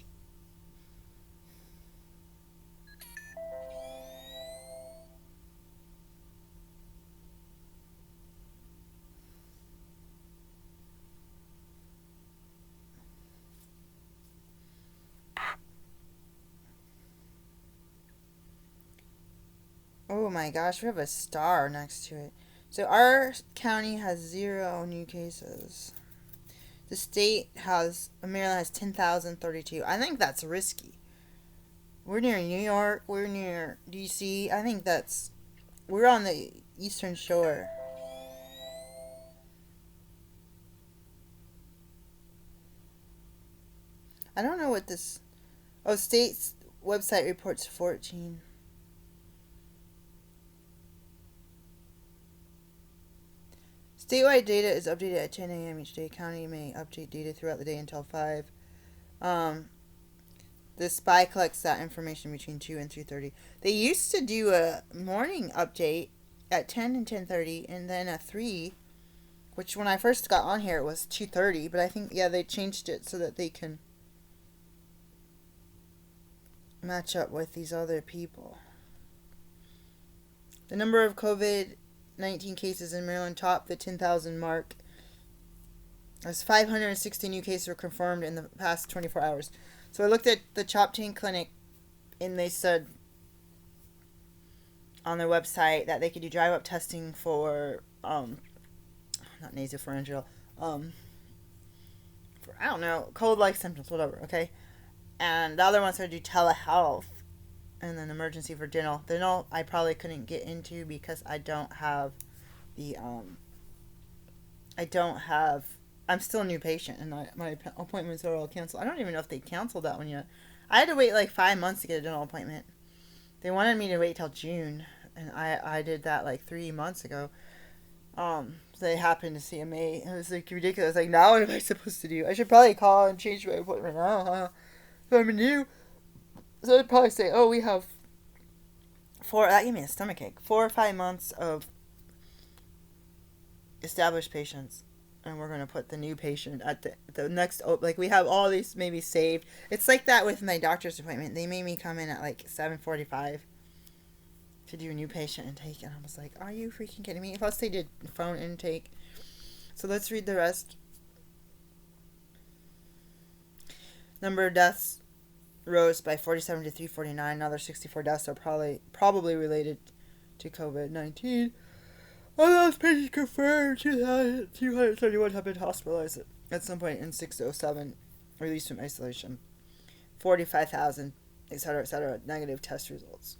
Oh my gosh, we have a star next to it. So our county has 0 new cases. The state has, Maryland has 10,032. I think that's risky. We're near New York. We're near DC. I think we're on the eastern shore. I don't know what this, state's website reports 14. Statewide data is updated at 10 a.m. each day. County may update data throughout the day until 5. The spy collects that information between 2 and 3:30. They used to do a morning update at 10 and 10:30, and then at 3, which when I first got on here it was 2:30, but I think, yeah, they changed it so that they can match up with these other people. The number of COVID-19 cases in Maryland topped the 10,000 mark, as 560 new cases were confirmed in the past 24 hours. So I looked at the Choptank Clinic, and they said on their website that they could do drive-up testing for, not nasopharyngeal, for, I don't know, cold-like symptoms, whatever, okay? And the other ones are do telehealth, and then emergency for dental. Dental I probably couldn't get into because I don't have the, I'm still a new patient, and my appointments are all canceled. I don't even know if they canceled that one yet. I had to wait like 5 months to get a dental appointment. They wanted me to wait till June, and I did that like 3 months ago. So they happened to see a May. It was like ridiculous. Like, now what am I supposed to do? I should probably call and change my appointment now, huh? So I'm new. So I'd probably say, we have that gave me a stomachache. 4 or 5 months of established patients, and we're going to put the new patient at the next, like, we have all these maybe saved. It's like that with my doctor's appointment. They made me come in at like 7:45 to do a new patient intake, and I was like, are you freaking kidding me? Plus they did phone intake. So let's read the rest. Number of deaths rose by 47 to 349. Another 64 deaths are probably related to COVID-19. All those patients confirmed 231 have been hospitalized at some point in 607, released from isolation. 45,000, etc., negative test results.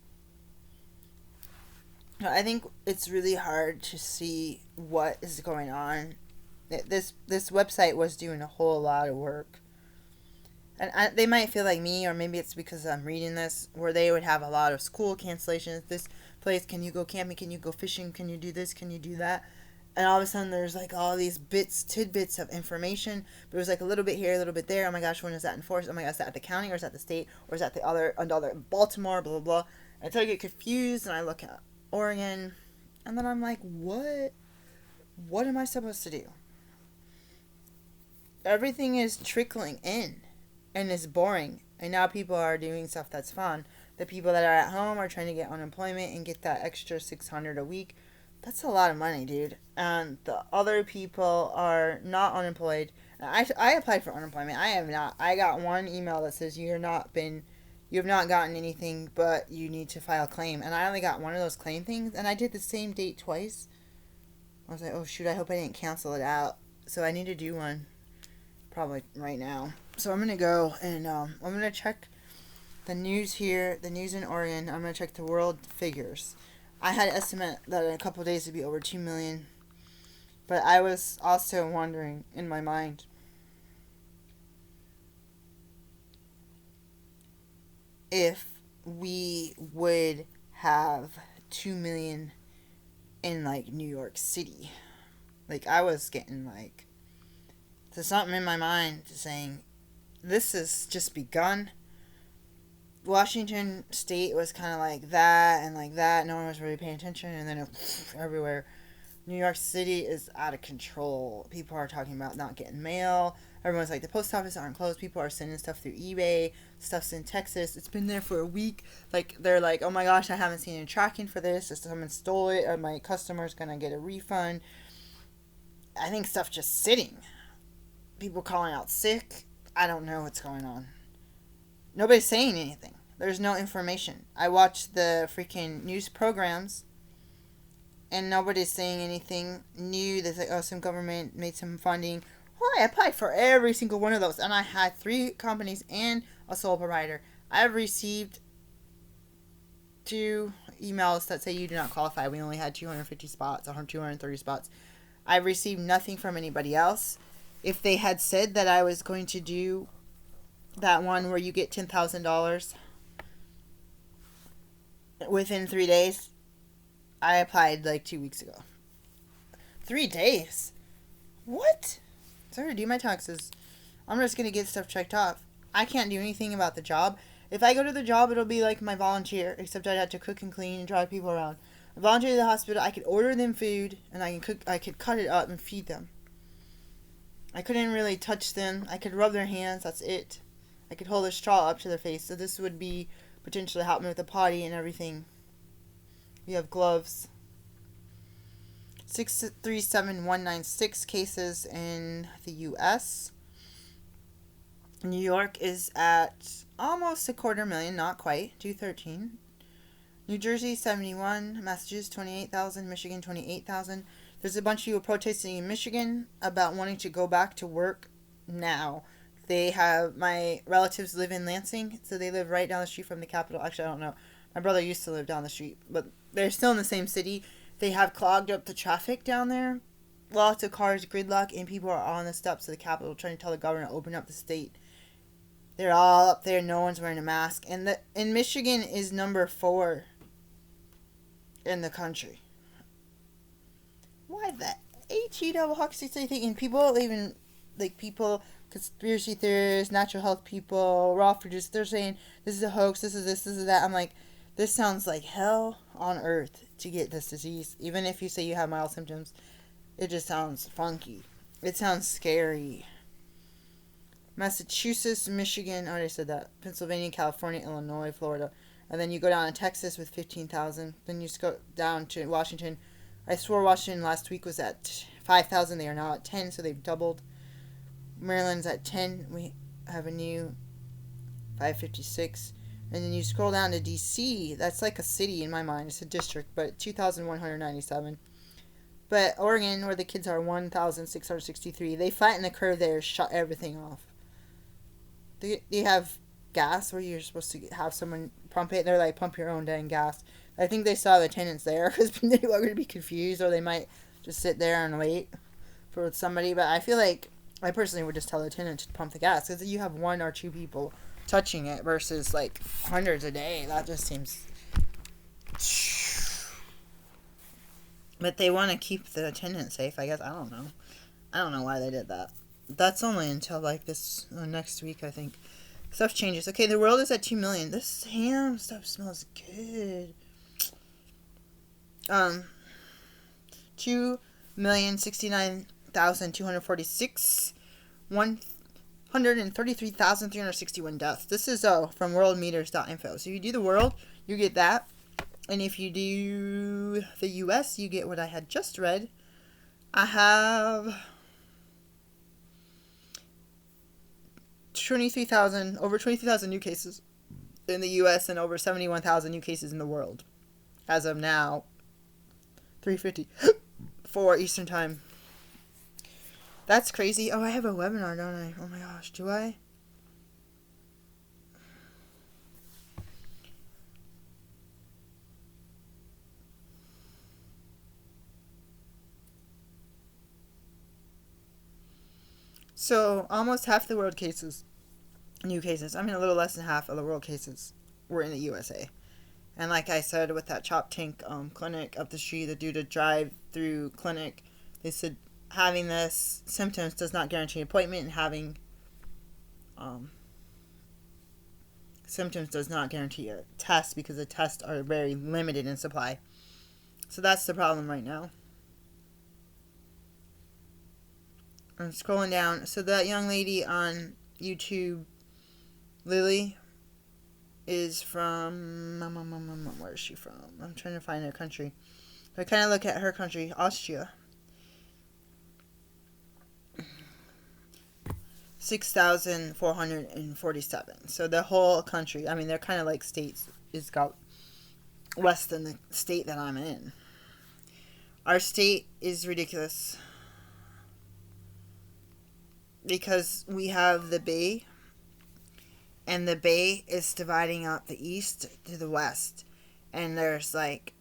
I think it's really hard to see what is going on. This website was doing a whole lot of work. And they might feel like me, or maybe it's because I'm reading this, where they would have a lot of school cancellations. This place, can you go camping? Can you go fishing? Can you do this? Can you do that? And all of a sudden there's like all these tidbits of information. But it was like a little bit here, a little bit there. Oh my gosh, when is that enforced? Oh my gosh, is that at the county, or is that the state? Or is that the other Baltimore, blah, blah, blah. Until I get confused and I look at Oregon. And then I'm like, what? What am I supposed to do? Everything is trickling in. And it's boring. And now people are doing stuff that's fun. The people that are at home are trying to get unemployment and get that extra $600 a week. That's a lot of money, dude. And the other people are not unemployed. I applied for unemployment. I have not. I got one email that says you have not gotten anything, but you need to file a claim. And I only got one of those claim things. And I did the same date twice. I was like, oh shoot, I hope I didn't cancel it out. So I need to do one probably right now. So I'm going to go and I'm going to check the news here, the news in Oregon. I'm going to check the world figures. I had an estimate that in a couple of days it'd be over 2 million. But I was also wondering in my mind, if we would have 2 million in like New York City. Like I was getting like, there's something in my mind saying this has just begun. Washington State was kind of like that and like that. No one was really paying attention, and then everywhere. New York City is out of control. People are talking about not getting mail. Everyone's like, the post office aren't closed. People are sending stuff through eBay. Stuff's in Texas. It's been there for a week. Like, they're like, oh my gosh, I haven't seen any tracking for this. If someone stole it, or my customer's going to get a refund. I think stuff just sitting. People calling out sick. I don't know what's going on. Nobody's saying anything. There's no information. I watch the freaking news programs, and nobody's saying anything new. There's like, oh, some government made some funding. Well, I applied for every single one of those, and I had 3 companies and a sole provider. I've received 2 emails that say you do not qualify. We only had 250 spots, 230 spots. I've received nothing from anybody else. If they had said that I was going to do that one where you get $10,000 within 3 days, I applied like 2 weeks ago. 3 days? What? Sorry to do my taxes. I'm just going to get stuff checked off. I can't do anything about the job. If I go to the job, it'll be like my volunteer, except I'd have to cook and clean and drive people around. I volunteer to the hospital. I could order them food, and I could cut it up and feed them. I couldn't really touch them. I could rub their hands. That's it. I could hold a straw up to their face. So this would be potentially help me with the potty and everything. We have gloves. 637,196 cases in the U.S. New York is at almost 250,000, not quite, 213. New Jersey, 71. Massachusetts, 28,000. Michigan, 28,000. There's a bunch of people protesting in Michigan about wanting to go back to work now. My relatives live in Lansing, so they live right down the street from the Capitol. Actually, I don't know. My brother used to live down the street, but they're still in the same city. They have clogged up the traffic down there. Lots of cars, gridlock, and people are on the steps of the Capitol trying to tell the governor to open up the state. They're all up there. No one's wearing a mask. And Michigan is number 4 in the country. Why the H-E-double Huxley thing? And people even, like people, conspiracy theorists, natural health people, raw producers, they're saying this is a hoax, this is this is that. I'm like, this sounds like hell on earth to get this disease. Even if you say you have mild symptoms, it just sounds funky. It sounds scary. Massachusetts, Michigan, I already said that. Pennsylvania, California, Illinois, Florida. And then you go down to Texas with 15,000. Then you go down to Washington. I swore Washington last week was at 5,000. They are now at 10, so they've doubled. Maryland's at 10. We have a new 556. And then you scroll down to D.C. That's like a city in my mind. It's a district, but 2,197. But Oregon, where the kids are, 1,663. They flattened the curve there, shut everything off. They have gas where you're supposed to have someone pump it. They're like, pump your own dang gas. I think they saw the tenants there because they were going to be confused, or they might just sit there and wait for somebody. But I feel like I personally would just tell the tenant to pump the gas, because you have 1 or 2 people touching it versus like hundreds a day. That just seems. But they want to keep the tenants safe, I guess. I don't know. I don't know why they did that. That's only until like this next week, I think. Stuff changes. Okay, the world is at 2 million. This ham stuff smells good. 2,069,246. 133,361 deaths. This is from worldmeters.info. So if you do the world, you get that. And if you do the US, you get what I had just read. I have over 23,000 new cases in the US and over 71,000 new cases in the world. As of now, 3:54 Eastern Time. That's crazy. Oh, I have a webinar, don't I? Oh my gosh, do I? So, almost half the world cases, new cases. I mean, a little less than half of the world cases we're in the USA. And like I said, with that Chop Tank clinic up the street, the dude, a drive-through clinic, they said having this symptoms does not guarantee an appointment, and having symptoms does not guarantee a test, because the tests are very limited in supply. So that's the problem right now. I'm scrolling down. So that young lady on YouTube, Lily, is from... Where is she from? I'm trying to find her country. I kind of look at her country, Austria. 6,447. So the whole country, I mean, they're kind of like states, is got less than the state that I'm in. Our state is ridiculous because we have the Bay, and the Bay is dividing up the east to the west, and there's like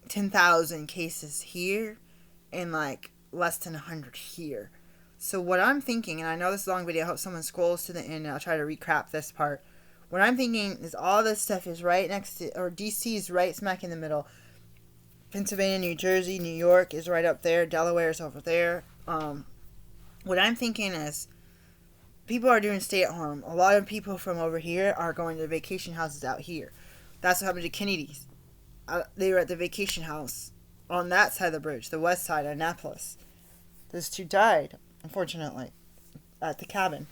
10,000 cases here and like less than 100 here. So what I'm thinking, and I know this is a long video, I hope someone scrolls to the end, and I'll try to recap this part. What I'm thinking is all this stuff is right next to, or DC is right smack in the middle. Pennsylvania, New Jersey, New York is right up there. Delaware is over there. What I'm thinking is people are doing stay at home. A lot of people from over here are going to vacation houses out here. That's what happened to Kennedy's. They were at the vacation house on that side of the bridge, the west side, Annapolis. Those two died, unfortunately, at the cabin.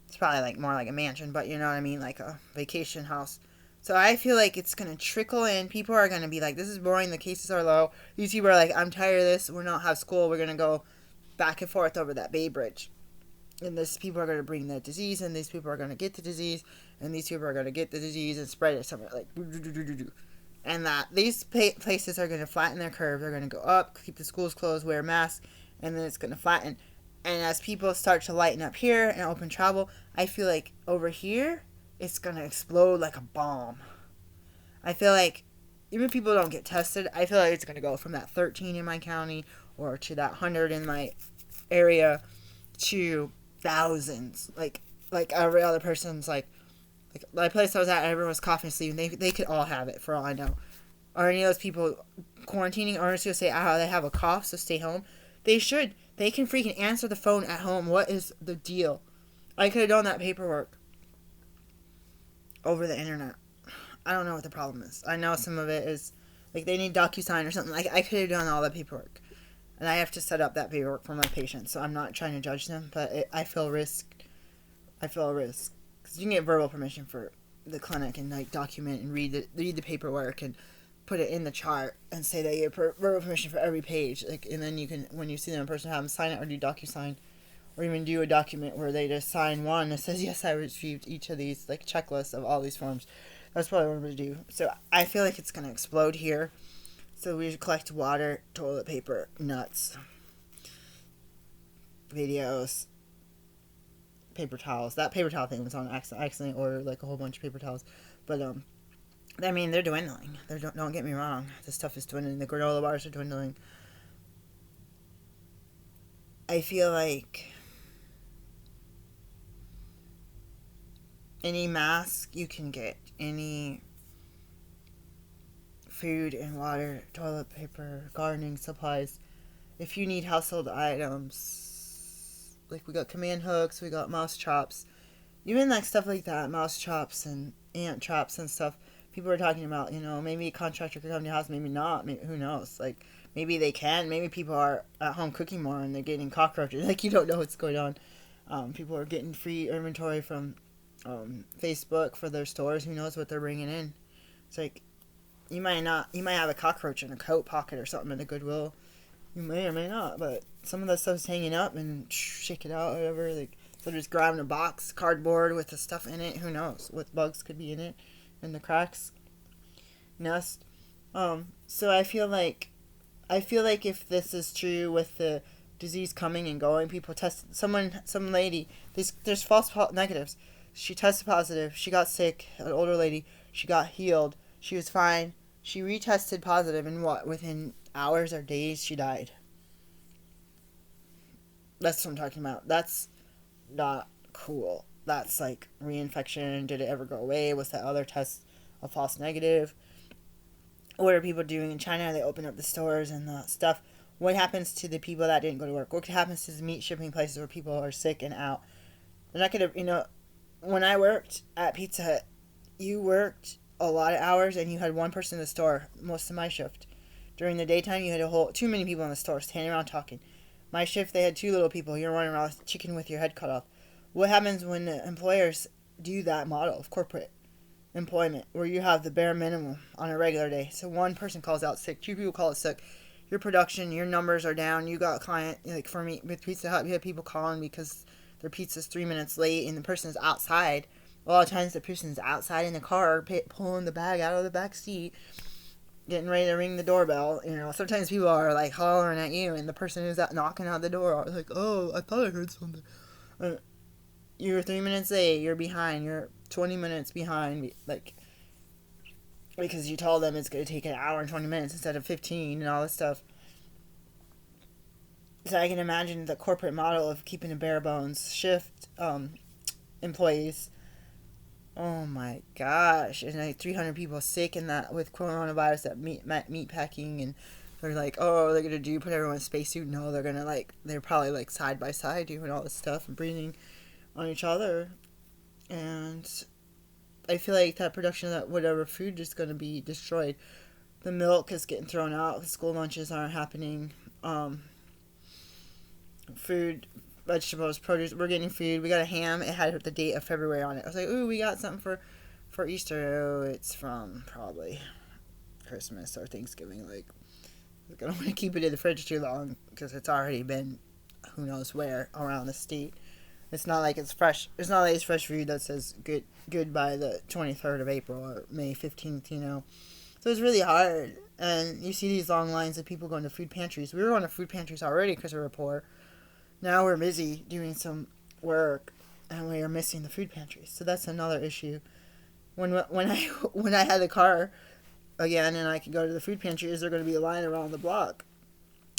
It's probably like more like a mansion, but you know what I mean, like a vacation house. So I feel like it's going to trickle in. People are going to be like, this is boring, the cases are low. These people are like, I'm tired of this, we're not have school, we're going to go back and forth over that Bay Bridge. And these people are going to bring the disease, and these people are going to get the disease, and these people are going to get the disease and spread it somewhere, like, and that these places are going to flatten their curve. They're going to go up, keep the schools closed, wear masks, and then it's going to flatten. And as people start to lighten up here and open travel, I feel like over here, it's going to explode like a bomb. I feel like even if people don't get tested, I feel like it's going to go from that 13 in my county or to that 100 in my area to thousands. Like every other person's like my place I was at, everyone was coughing and sneezing. They could all have it for all I know. Or any of those people quarantining or just going to say, they have a cough, so stay home. They should. They can freaking answer the phone at home. What is the deal? I could have done that paperwork over the internet. I don't know what the problem is. I know some of it is, like, they need DocuSign or something. Like, I could have done all that paperwork. And I have to set up that paperwork for my patients, so I'm not trying to judge them, but I feel risk. I feel a risk. Because you can get verbal permission for the clinic and, like, document and read the paperwork and put it in the chart and say that you get verbal permission for every page. Like, and then you can, when you see them in person, have them sign it or do DocuSign. Or even do a document where they just sign one that says, yes, I received each of these, like, checklists of all these forms. That's what I wanted to do. So I feel like it's going to explode here. So we should collect water, toilet paper, nuts, videos, paper towels. That paper towel thing was on accident. I accidentally ordered, like, a whole bunch of paper towels. But, I mean, they're dwindling. Don't get me wrong. This stuff is dwindling. The granola bars are dwindling. I feel like any mask you can get, any food and water, toilet paper, gardening supplies, if you need household items, like we got command hooks, we got mouse traps, even like stuff like that, mouse traps and ant traps and stuff, people are talking about, maybe a contractor could come to your house, maybe not, who knows, like, maybe they can, maybe people are at home cooking more and they're getting cockroaches, like, you don't know what's going on. People are getting free inventory from Facebook for their stores. Who knows what they're bringing in? It's like you might have a cockroach in a coat pocket or something in the Goodwill. You may or may not, but some of that stuff's hanging up and shake it out, or whatever. Like, so they're just grabbing a box, cardboard with the stuff in it. Who knows what bugs could be in it, in the cracks, nest. So I feel like if this is true with the disease coming and going, people test some lady. There's false negatives. She tested positive. She got sick. An older lady. She got healed. She was fine. She retested positive, and within hours or days, she died. That's what I'm talking about. That's not cool. that's like reinfection? Did it ever go away? Was that other test a false negative? What are people doing in China? They open up the stores and the stuff. What happens to the people that didn't go to work? What happens to the meat shipping places where people are sick and out? They're not gonna, when I worked at Pizza Hut, you worked a lot of hours and you had one person in the store most of my shift. During the daytime, you had too many people in the store standing around talking. My shift, they had too little people. You're running around like chicken with your head cut off. What happens when the employers do that model of corporate employment where you have the bare minimum on a regular day? So one person calls out sick, two people call it sick. Your production, your numbers are down. You got a client, like for me with Pizza Hut, we had people calling because their pizza's 3 minutes late and the person's outside. A lot of times the person's outside in the car pulling the bag out of the back seat, getting ready to ring the doorbell. Sometimes people are like hollering at you and the person who's out knocking on the door are like, oh, I thought I heard something. You're 3 minutes late, you're behind, you're 20 minutes behind, like, because you told them it's going to take an hour and 20 minutes instead of 15 and all this stuff. So I can imagine the corporate model of keeping a bare bones shift, employees. Oh my gosh. And like 300 people sick in that with coronavirus, that meat packing, and they're like, oh, they're going to put everyone in a spacesuit. No, they're going to they're probably like side by side doing all this stuff and breathing on each other. And I feel like that production of that whatever food is going to be destroyed. The milk is getting thrown out. The school lunches aren't happening. Food, vegetables, produce. We're getting food. We got a ham. It had the date of February on it. I was like, ooh, we got something for Easter. Oh, it's from probably Christmas or Thanksgiving. Like, I don't want to keep it in the fridge too long because it's already been who knows where around the state. It's not like it's fresh. It's not like it's fresh food that says good by the 23rd of April or May 15th, So it's really hard. And you see these long lines of people going to food pantries. We were going to food pantries already because we were poor. Now we're busy doing some work and we are missing the food pantries. So that's another issue. When I had the car again and I could go to the food pantries, there's going to be a line around the block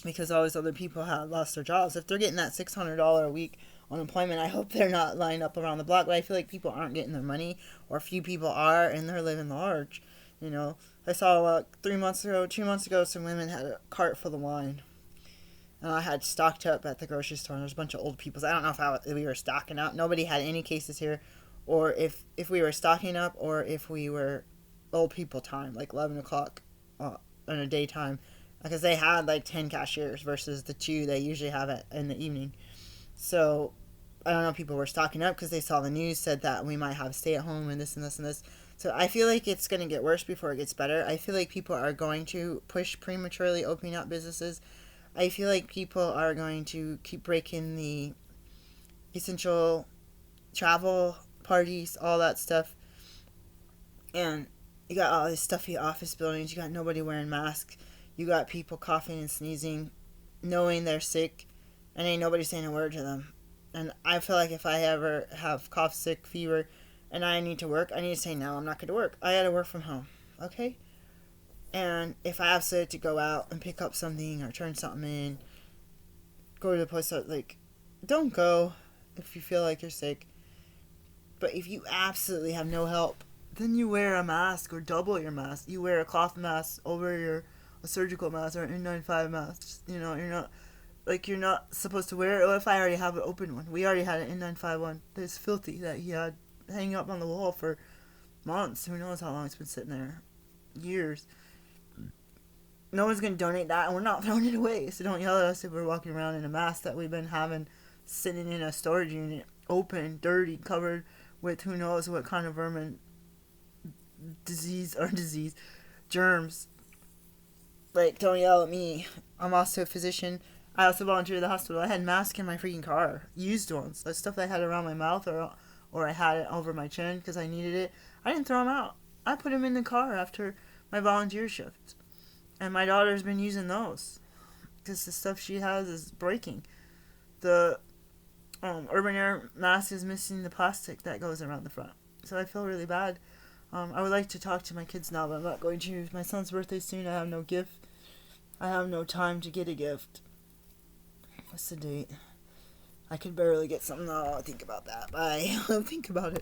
because all these other people have lost their jobs. If they're getting that $600 a week unemployment, I hope they're not lined up around the block. But I feel like people aren't getting their money, or a few people are, and they're living large. I saw 2 months ago, some women had a cart full of wine. And I had stocked up at the grocery store, and there's a bunch of old people. So I don't know if we were stocking up. Nobody had any cases here, or if we were stocking up, or if we were old people time, like 11 o'clock in a daytime. Because they had like 10 cashiers versus the 2 they usually have in the evening. So I don't know if people were stocking up because they saw the news said that we might have stay at home and this and this and this. So I feel like it's going to get worse before it gets better. I feel like people are going to push prematurely opening up businesses. I feel like people are going to keep breaking the essential travel, parties, all that stuff. And you got all these stuffy office buildings. You got nobody wearing masks. You got people coughing and sneezing, knowing they're sick, and ain't nobody saying a word to them. And I feel like if I ever have cough, sick, fever, and I need to work, I need to say, no, I'm not going to work. I got to work from home. Okay? And if I have to go out and pick up something or turn something in, go to the post office, don't go if you feel like you're sick. But if you absolutely have no help, then you wear a mask or double your mask. You wear a cloth mask over a surgical mask or an N95 mask. You're not supposed to wear it. Or if I already have an open one. We already had an N95 one that's filthy that he had hanging up on the wall for months. Who knows how long it's been sitting there. Years. No one's going to donate that, and we're not throwing it away. So don't yell at us if we're walking around in a mask that we've been having sitting in a storage unit, open, dirty, covered with who knows what kind of vermin, germs. Don't yell at me. I'm also a physician. I also volunteered at the hospital. I had masks in my freaking car, used ones. That stuff I had around my mouth or I had it over my chin because I needed it. I didn't throw them out. I put them in the car after my volunteer shift. And my daughter's been using those because the stuff she has is breaking. The Urban Air mask is missing the plastic that goes around the front. So I feel really bad. I would like to talk to my kids now, but I'm not going to. My son's birthday soon. I have no gift. I have no time to get a gift. What's the date? I could barely get something. Oh, think about that. Bye. Think about it.